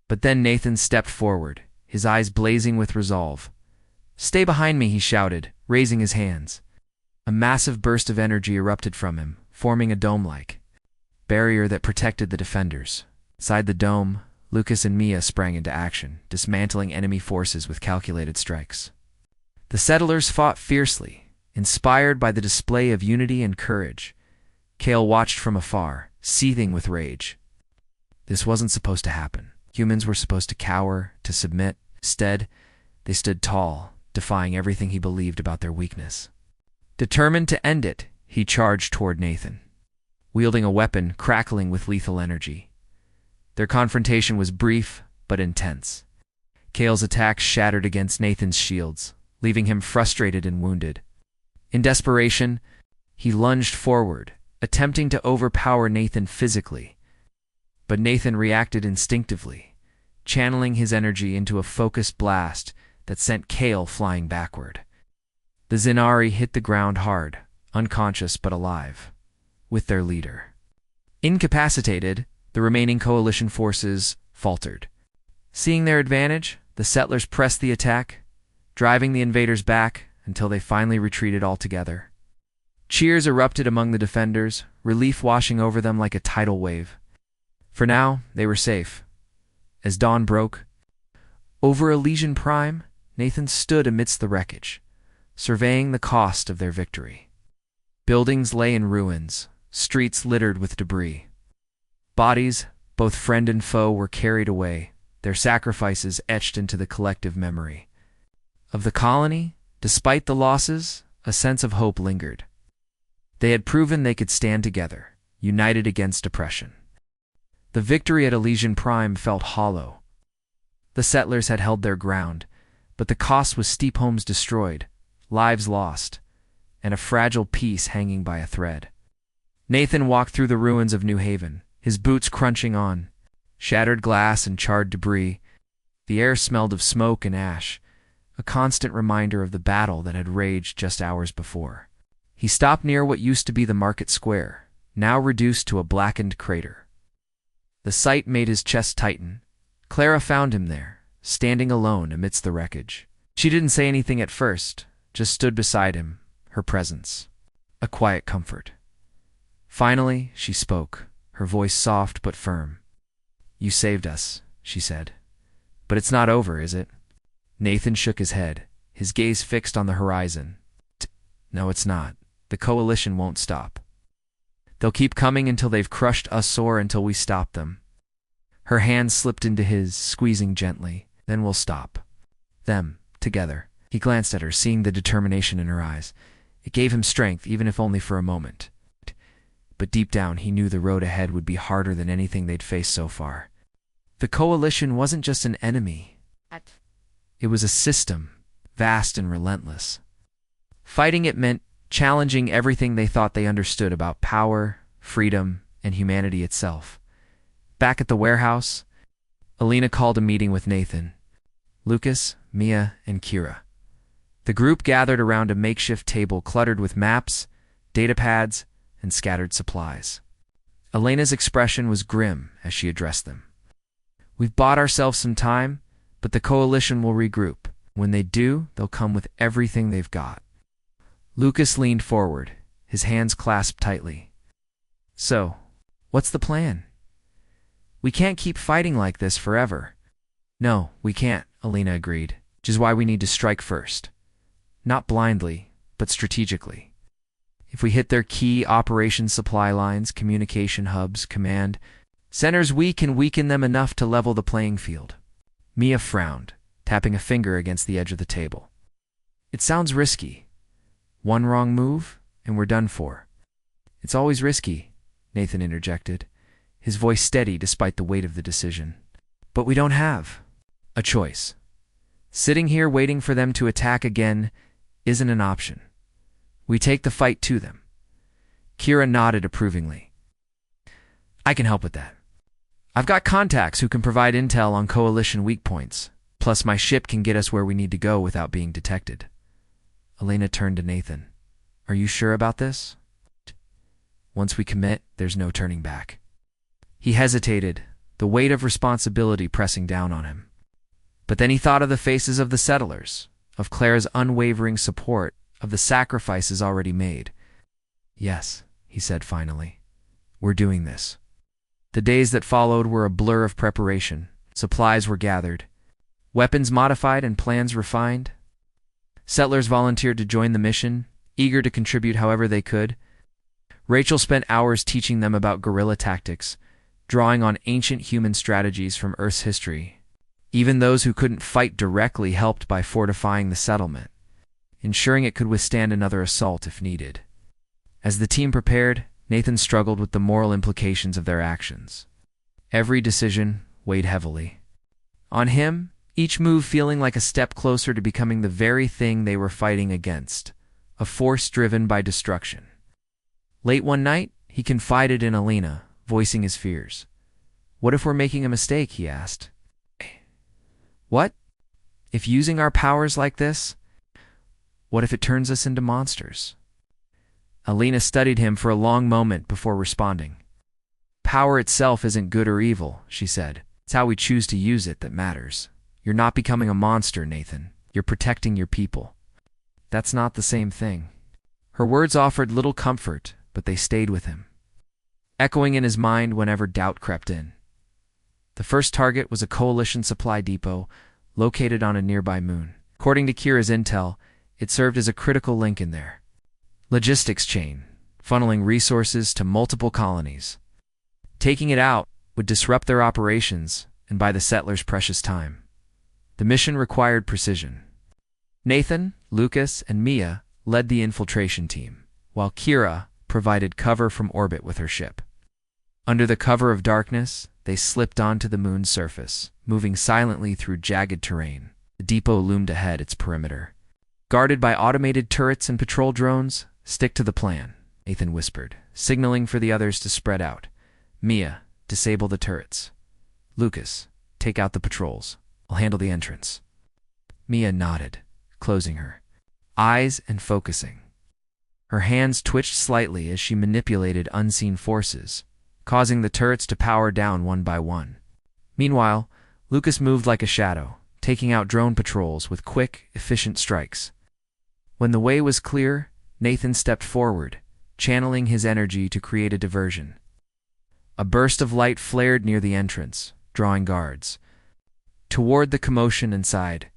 But then Nathan stepped forward, his eyes blazing with resolve. "Stay behind me," he shouted, raising his hands. A massive burst of energy erupted from him, forming a dome-like barrier that protected the defenders. Inside the dome, Lucas and Mia sprang into action, dismantling enemy forces with calculated strikes. The settlers fought fiercely, inspired by the display of unity and courage. Cale watched from afar, seething with rage. This wasn't supposed to happen. Humans were supposed to cower, to submit. Instead, they stood tall, defying everything he believed about their weakness. Determined to end it, he charged toward Nathan, wielding a weapon crackling with lethal energy. Their confrontation was brief but intense. Cale's attack shattered against Nathan's shields, leaving him frustrated and wounded. In desperation, he lunged forward, attempting to overpower Nathan physically. But Nathan reacted instinctively, channeling his energy into a focused blast that sent Cale flying backward. The Zinari hit the ground hard, unconscious but alive, with their leader. Incapacitated, the remaining coalition forces faltered. Seeing their advantage, the settlers pressed the attack, driving the invaders back until they finally retreated altogether. Cheers erupted among the defenders, relief washing over them like a tidal wave. For now, they were safe. As dawn broke, over Elysian Prime, Nathan stood amidst the wreckage, surveying the cost of their victory. Buildings lay in ruins, streets littered with debris. Bodies, both friend and foe, were carried away, their sacrifices etched into the collective memory. Of the colony, despite the losses, a sense of hope lingered. They had proven they could stand together, united against oppression. The victory at Elysian Prime felt hollow. The settlers had held their ground, but the cost was steep, homes destroyed, lives lost, and a fragile peace hanging by a thread. Nathan walked through the ruins of New Haven, his boots crunching on shattered glass and charred debris. The air smelled of smoke and ash, a constant reminder of the battle that had raged just hours before. He stopped near what used to be the market square, now reduced to a blackened crater. The sight made his chest tighten. Clara found him there, standing alone amidst the wreckage. She didn't say anything at first, just stood beside him, her presence a quiet comfort. Finally, she spoke, her voice soft but firm. "You saved us," she said. "But it's not over, is it?" Nathan shook his head, his gaze fixed on the horizon. "No, it's not. The coalition won't stop. They'll keep coming until they've crushed us, or until we stop them." Her hand slipped into his, squeezing gently. "Then we'll stop. Them, together." He glanced at her, seeing the determination in her eyes. It gave him strength, even if only for a moment. But deep down, he knew the road ahead would be harder than anything they'd faced so far. The coalition wasn't just an enemy. It was a system, vast and relentless. Fighting it meant challenging everything they thought they understood about power, freedom, and humanity itself. Back at the warehouse, Alina called a meeting with Nathan, Lucas, Mia, and Kira. The group gathered around a makeshift table cluttered with maps, datapads, and scattered supplies. Elena's expression was grim as she addressed them. "We've bought ourselves some time, but the coalition will regroup. When they do, they'll come with everything they've got." Lucas leaned forward, his hands clasped tightly. "So, what's the plan?" "We can't keep fighting like this forever." "No, we can't," Alina agreed, "which is why we need to strike first. Not blindly, but strategically. If we hit their key operations supply lines, communication hubs, command centers, we can weaken them enough to level the playing field. Mia frowned, tapping a finger against the edge of the table. It sounds risky. One wrong move, and we're done for. It's always risky, Nathan interjected, his voice steady despite the weight of the decision. But we don't have a choice. Sitting here waiting for them to attack again isn't an option. We take the fight to them. Kira nodded approvingly. I can help with that. I've got contacts who can provide intel on coalition weak points, plus my ship can get us where we need to go without being detected. Elena turned to Nathan. Are you sure about this? Once we commit, there's no turning back. He hesitated, the weight of responsibility pressing down on him. But then he thought of the faces of the settlers, of Claire's unwavering support, of the sacrifices already made. Yes, he said finally. We're doing this. The days that followed were a blur of preparation. Supplies were gathered, weapons modified and plans refined. Settlers volunteered to join the mission, eager to contribute however they could. Rachel spent hours teaching them about guerrilla tactics, drawing on ancient human strategies from Earth's history. Even those who couldn't fight directly helped by fortifying the settlement, ensuring it could withstand another assault if needed. As the team prepared, Nathan struggled with the moral implications of their actions. Every decision weighed heavily on him, each move feeling like a step closer to becoming the very thing they were fighting against, a force driven by destruction. Late one night, he confided in Elena, voicing his fears. What if we're making a mistake, he asked. What? If using our powers like this? What if it turns us into monsters? Elena studied him for a long moment before responding. Power itself isn't good or evil, she said. It's how we choose to use it that matters. You're not becoming a monster, Nathan. You're protecting your people. That's not the same thing. Her words offered little comfort, but they stayed with him, echoing in his mind whenever doubt crept in. The first target was a coalition supply depot located on a nearby moon. According to Kira's intel, it served as a critical link in their logistics chain, funneling resources to multiple colonies. Taking it out would disrupt their operations and buy the settlers precious time. The mission required precision. Nathan, Lucas, and Mia led the infiltration team, while Kira provided cover from orbit with her ship. Under the cover of darkness, they slipped onto the moon's surface, moving silently through jagged terrain. The depot loomed ahead its perimeter. Guarded by automated turrets and patrol drones, stick to the plan, Nathan whispered, signaling for the others to spread out. Mia, disable the turrets. Lucas, take out the patrols. I'll handle the entrance. Mia nodded, closing her eyes and focusing. Her hands twitched slightly as she manipulated unseen forces, causing the turrets to power down one by one. Meanwhile, Lucas moved like a shadow, taking out drone patrols with quick, efficient strikes. When the way was clear, Nathan stepped forward, channeling his energy to create a diversion. A burst of light flared near the entrance, drawing guards. Toward the commotion inside,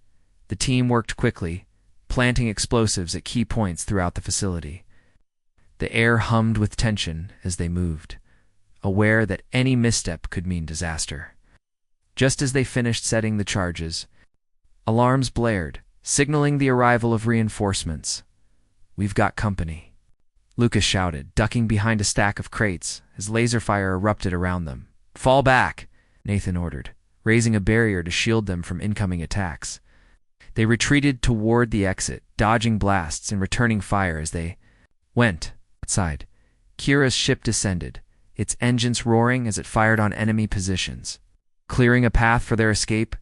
the team worked quickly, planting explosives at key points throughout the facility. The air hummed with tension as they moved, aware that any misstep could mean disaster. Just as they finished setting the charges, alarms blared, signaling the arrival of reinforcements. We've got company, Lucas shouted, ducking behind a stack of crates as laser fire erupted around them. Fall back, Nathan ordered, raising a barrier to shield them from incoming attacks. They retreated toward the exit, dodging blasts and returning fire as they went outside. Kira's ship descended, its engines roaring as it fired on enemy positions. Clearing a path for their escape,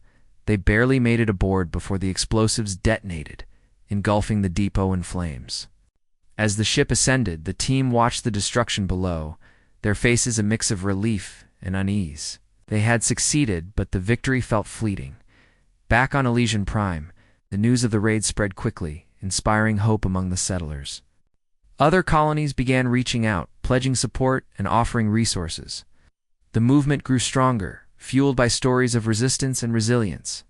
they barely made it aboard before the explosives detonated, engulfing the depot in flames. As the ship ascended, the team watched the destruction below, their faces a mix of relief and unease. They had succeeded, but the victory felt fleeting. Back on Elysian Prime, the news of the raid spread quickly, inspiring hope among the settlers. Other colonies began reaching out, pledging support and offering resources. The movement grew stronger, fueled by stories of resistance and resilience.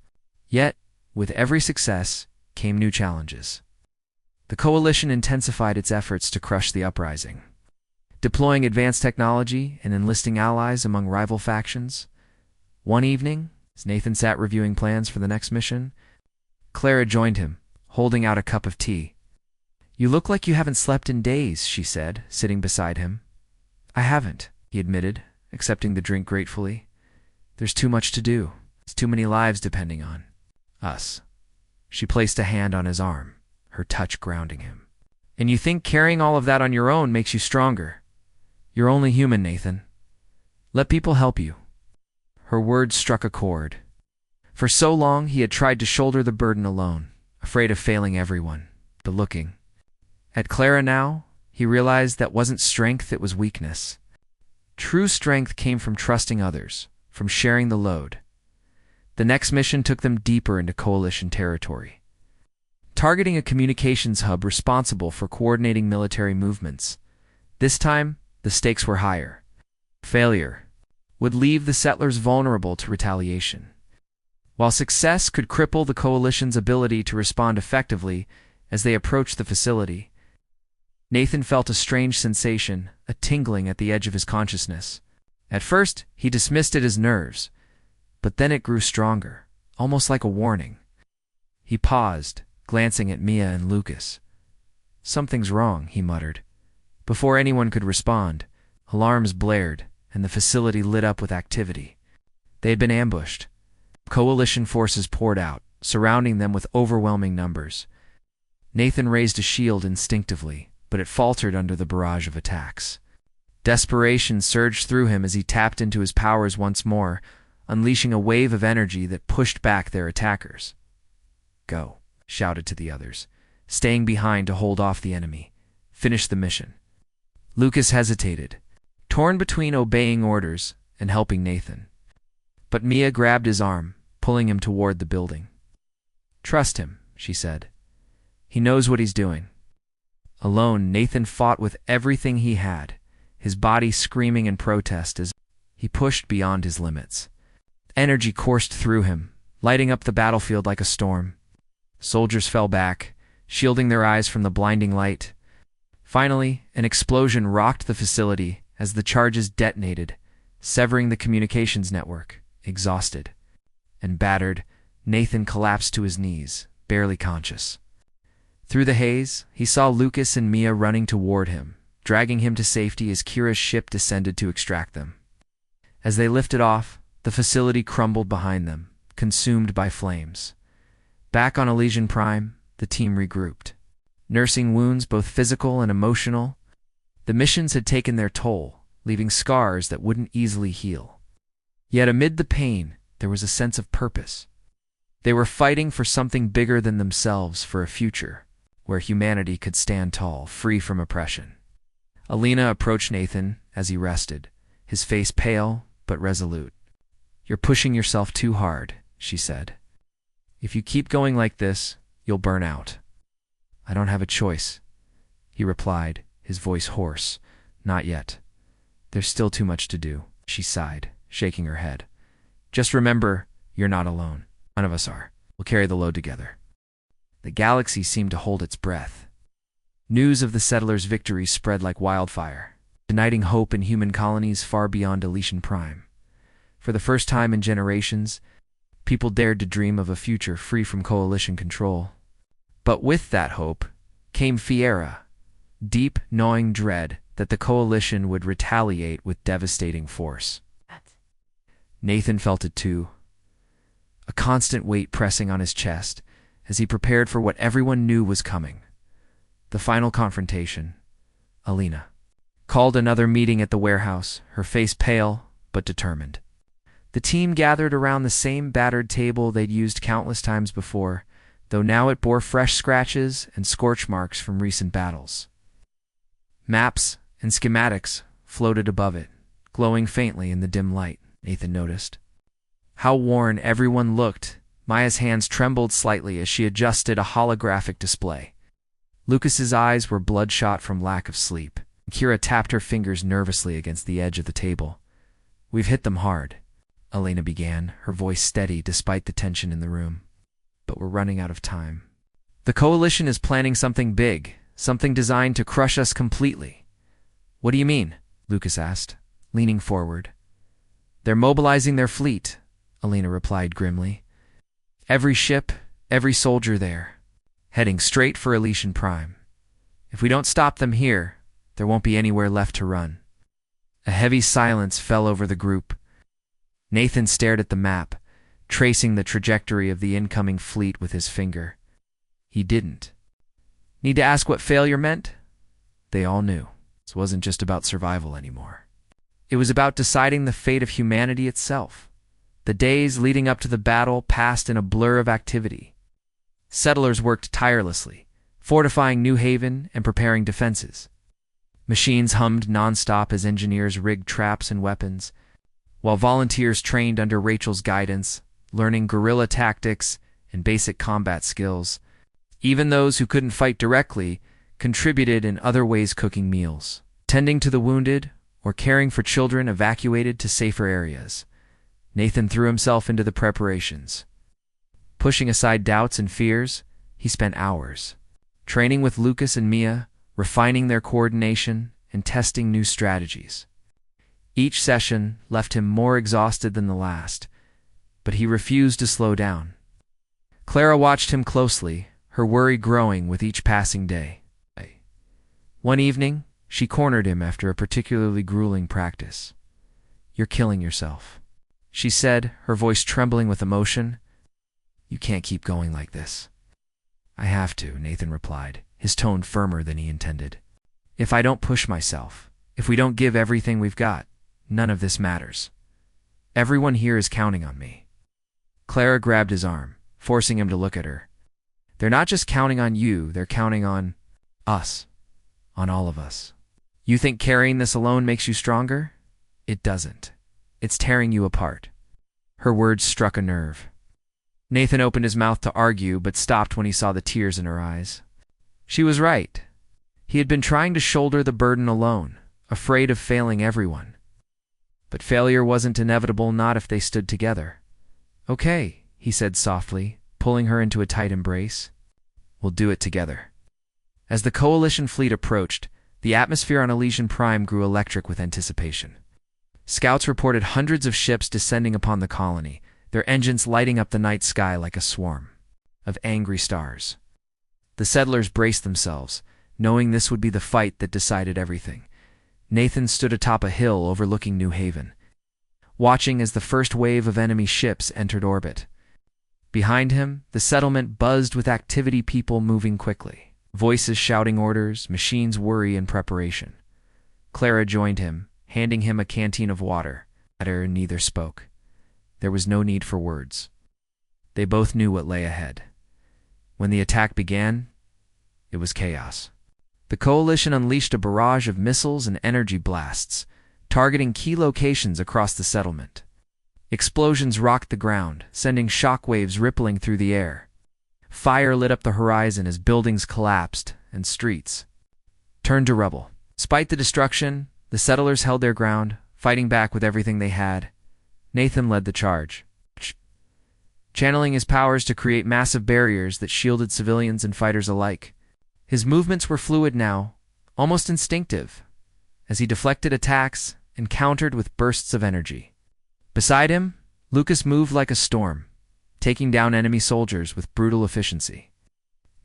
Yet, with every success, came new challenges. The coalition intensified its efforts to crush the uprising, deploying advanced technology and enlisting allies among rival factions. One evening, as Nathan sat reviewing plans for the next mission, Clara joined him, holding out a cup of tea. "You look like you haven't slept in days," she said, sitting beside him. "I haven't," he admitted, accepting the drink gratefully. "There's too much to do. There's too many lives depending on us." She placed a hand on his arm, her touch grounding him. "And you think carrying all of that on your own makes you stronger? You're only human, Nathan. Let people help you." Her words struck a chord. For so long he had tried to shoulder the burden alone, afraid of failing everyone. But looking at Clara now, he realized that wasn't strength, it was weakness. True strength came from trusting others, from sharing the load. The next mission took them deeper into coalition territory, targeting a communications hub responsible for coordinating military movements. This time, the stakes were higher. Failure would leave the settlers vulnerable to retaliation, while success could cripple the coalition's ability to respond effectively as they approached the facility. Nathan felt a strange sensation, a tingling at the edge of his consciousness. At first, he dismissed it as nerves, but then it grew stronger, almost like a warning. He paused, glancing at Mia and Lucas. "Something's wrong," he muttered. Before anyone could respond, alarms blared, and the facility lit up with activity. They had been ambushed. Coalition forces poured out, surrounding them with overwhelming numbers. Nathan raised a shield instinctively, but it faltered under the barrage of attacks. Desperation surged through him as he tapped into his powers once more, unleashing a wave of energy that pushed back their attackers. "Go," shouted to the others, staying behind to hold off the enemy. "Finish the mission." Lucas hesitated, torn between obeying orders and helping Nathan. But Mia grabbed his arm, pulling him toward the building. "Trust him," she said. "He knows what he's doing." Alone, Nathan fought with everything he had, his body screaming in protest as he pushed beyond his limits. Energy coursed through him, lighting up the battlefield like a storm. Soldiers fell back, shielding their eyes from the blinding light. Finally, an explosion rocked the facility as the charges detonated, severing the communications network. Exhausted and battered, Nathan collapsed to his knees, barely conscious. Through the haze, he saw Lucas and Mia running toward him, dragging him to safety as Kira's ship descended to extract them. As they lifted off, the facility crumbled behind them, consumed by flames. Back on Elysian Prime, the team regrouped. Nursing wounds both physical and emotional, the missions had taken their toll, leaving scars that wouldn't easily heal. Yet amid the pain, there was a sense of purpose. They were fighting for something bigger than themselves, for a future where humanity could stand tall, free from oppression. Alina approached Nathan as he rested, his face pale but resolute. "You're pushing yourself too hard," she said. "If you keep going like this, you'll burn out." "I don't have a choice," he replied, his voice hoarse. "Not yet. There's still too much to do," she sighed, shaking her head. "Just remember, you're not alone. None of us are. We'll carry the load together." The galaxy seemed to hold its breath. News of the settlers' victory spread like wildfire, igniting hope in human colonies far beyond Elysian Prime. For the first time in generations, people dared to dream of a future free from coalition control. But with that hope came fear, deep, gnawing dread that the coalition would retaliate with devastating force. Nathan felt it too, a constant weight pressing on his chest as he prepared for what everyone knew was coming. The final confrontation. Alina called another meeting at the warehouse, her face pale but determined. The team gathered around the same battered table they'd used countless times before, though now it bore fresh scratches and scorch marks from recent battles. Maps and schematics floated above it, glowing faintly in the dim light, Nathan noticed. How worn everyone looked. Maya's hands trembled slightly as she adjusted a holographic display. Lucas's eyes were bloodshot from lack of sleep. Kira tapped her fingers nervously against the edge of the table. "We've hit them hard," Alina began, her voice steady despite the tension in the room. "But we're running out of time." The coalition is planning something big, something designed to crush us completely. What do you mean? Lucas asked, leaning forward. They're mobilizing their fleet, Alina replied grimly. Every ship, every soldier there, heading straight for Elysian Prime. If we don't stop them here, there won't be anywhere left to run. A heavy silence fell over the group. Nathan stared at the map, tracing the trajectory of the incoming fleet with his finger. He didn't need to ask what failure meant. They all knew. This wasn't just about survival anymore. It was about deciding the fate of humanity itself. The days leading up to the battle passed in a blur of activity. Settlers worked tirelessly, fortifying New Haven and preparing defenses. Machines hummed nonstop as engineers rigged traps and weapons, while volunteers trained under Rachel's guidance, learning guerrilla tactics and basic combat skills. Even those who couldn't fight directly contributed in other ways, cooking meals, tending to the wounded, or caring for children evacuated to safer areas. Nathan threw himself into the preparations. Pushing aside doubts and fears, he spent hours training with Lucas and Mia, refining their coordination and testing new strategies. Each session left him more exhausted than the last, but he refused to slow down. Clara watched him closely, her worry growing with each passing day. One evening, she cornered him after a particularly grueling practice. "You're killing yourself," she said, her voice trembling with emotion. "You can't keep going like this." "I have to," Nathan replied, his tone firmer than he intended. "If I don't push myself, if we don't give everything we've got, none of this matters. Everyone here is counting on me." Clara grabbed his arm, forcing him to look at her. "They're not just counting on you, they're counting on us, on all of us. You think carrying this alone makes you stronger? It doesn't. It's tearing you apart." Her words struck a nerve. Nathan opened his mouth to argue, but stopped when he saw the tears in her eyes. She was right. He had been trying to shoulder the burden alone, afraid of failing everyone. But failure wasn't inevitable, not if they stood together. "Okay," he said softly, pulling her into a tight embrace. "We'll do it together." As the coalition fleet approached, the atmosphere on Elysian Prime grew electric with anticipation. Scouts reported hundreds of ships descending upon the colony, their engines lighting up the night sky like a swarm of angry stars. The settlers braced themselves, knowing this would be the fight that decided everything. Nathan stood atop a hill overlooking New Haven, watching as the first wave of enemy ships entered orbit. Behind him, the settlement buzzed with activity, people moving quickly, voices shouting orders, machines worry in preparation. Clara joined him, handing him a canteen of water. Neither spoke. There was no need for words. They both knew what lay ahead. When the attack began, it was chaos. The coalition unleashed a barrage of missiles and energy blasts, targeting key locations across the settlement. Explosions rocked the ground, sending shockwaves rippling through the air. Fire lit up the horizon as buildings collapsed and streets turned to rubble. Despite the destruction, the settlers held their ground, fighting back with everything they had. Nathan led the charge, channeling his powers to create massive barriers that shielded civilians and fighters alike. His movements were fluid now, almost instinctive, as he deflected attacks and countered with bursts of energy. Beside him, Lucas moved like a storm, taking down enemy soldiers with brutal efficiency.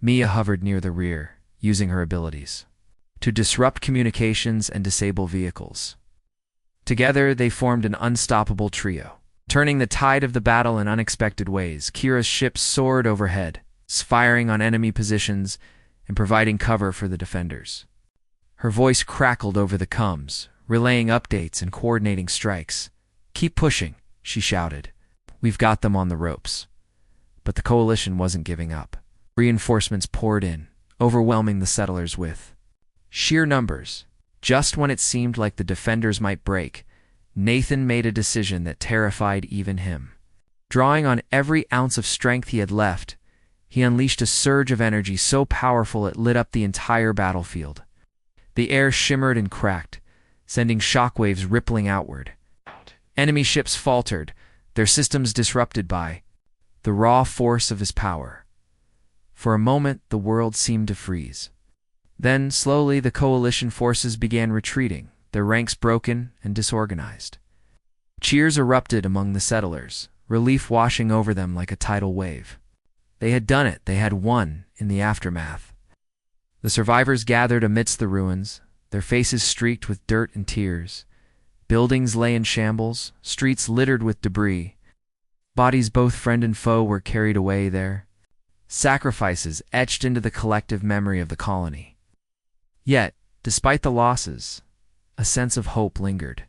Mia hovered near the rear, using her abilities to disrupt communications and disable vehicles. Together, they formed an unstoppable trio, turning the tide of the battle in unexpected ways. Kira's ship soared overhead, firing on enemy positions and providing cover for the defenders. Her voice crackled over the comms, relaying updates and coordinating strikes. "Keep pushing," she shouted. "We've got them on the ropes." But the coalition wasn't giving up. Reinforcements poured in, overwhelming the settlers with sheer numbers. Just when it seemed like the defenders might break, Nathan made a decision that terrified even him. Drawing on every ounce of strength he had left, he unleashed a surge of energy so powerful it lit up the entire battlefield. The air shimmered and cracked, sending shockwaves rippling outward. Enemy ships faltered, their systems disrupted by the raw force of his power. For a moment, the world seemed to freeze. Then, slowly, the coalition forces began retreating, their ranks broken and disorganized. Cheers erupted among the settlers, relief washing over them like a tidal wave. They had done it, they had won in the aftermath. The survivors gathered amidst the ruins, their faces streaked with dirt and tears. Buildings lay in shambles, streets littered with debris. Bodies both friend and foe were carried away there. Sacrifices etched into the collective memory of the colony. Yet, despite the losses, a sense of hope lingered.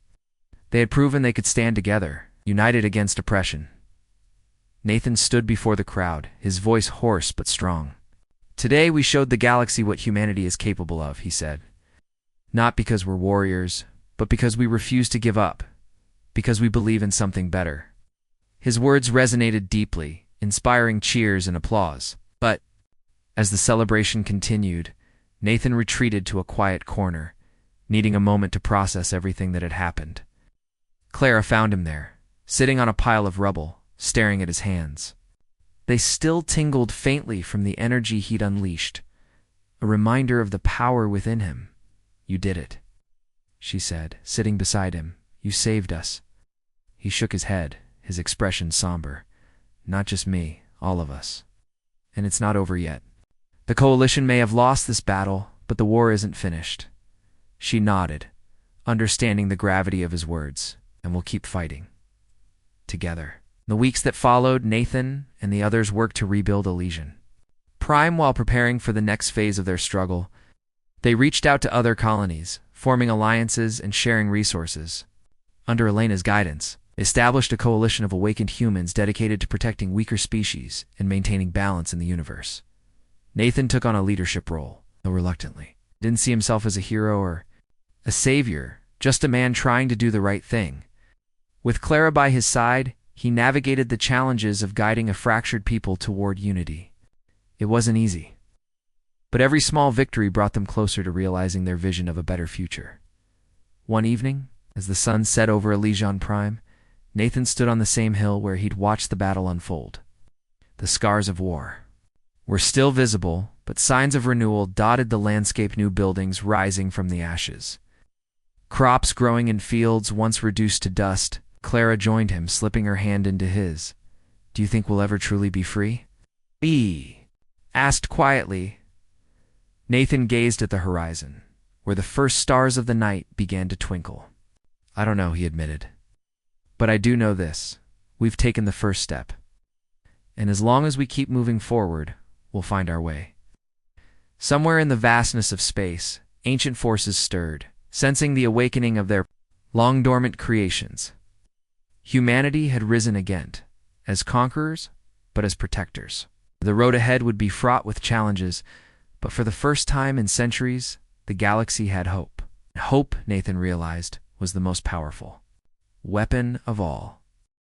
They had proven they could stand together, united against oppression. Nathan stood before the crowd, his voice hoarse but strong. "Today we showed the galaxy what humanity is capable of," he said. "Not because we're warriors, but because we refuse to give up, because we believe in something better." His words resonated deeply, inspiring cheers and applause. But, as the celebration continued, Nathan retreated to a quiet corner, needing a moment to process everything that had happened. Clara found him there, sitting on a pile of rubble, staring at his hands. They still tingled faintly from the energy he'd unleashed, a reminder of the power within him. "You did it," she said, sitting beside him. "You saved us." He shook his head, his expression somber. "Not just me, all of us. And it's not over yet. The coalition may have lost this battle, but the war isn't finished." She nodded, understanding the gravity of his words. "And we'll keep fighting. Together." In the weeks that followed, Nathan and the others worked to rebuild Elysian Prime while preparing for the next phase of their struggle. They reached out to other colonies, forming alliances and sharing resources. Under Elena's guidance, they established a coalition of awakened humans dedicated to protecting weaker species and maintaining balance in the universe. Nathan took on a leadership role, though reluctantly. He didn't see himself as a hero or a savior, just a man trying to do the right thing. With Clara by his side, he navigated the challenges of guiding a fractured people toward unity. It wasn't easy, but every small victory brought them closer to realizing their vision of a better future. One evening, as the sun set over Elysian Prime, Nathan stood on the same hill where he'd watched the battle unfold. The scars of war were still visible, but signs of renewal dotted the landscape, new buildings rising from the ashes. Crops growing in fields once reduced to dust. Clara joined him, slipping her hand into his. "Do you think we'll ever truly be free?" He asked quietly. Nathan gazed at the horizon, where the first stars of the night began to twinkle. "I don't know," he admitted. "But I do know this. We've taken the first step. And as long as we keep moving forward, we'll find our way." Somewhere in the vastness of space, ancient forces stirred, sensing the awakening of their long-dormant creations. Humanity had risen again, as conquerors, but as protectors. The road ahead would be fraught with challenges, but for the first time in centuries, the galaxy had hope. Hope, Nathan realized, was the most powerful weapon of all.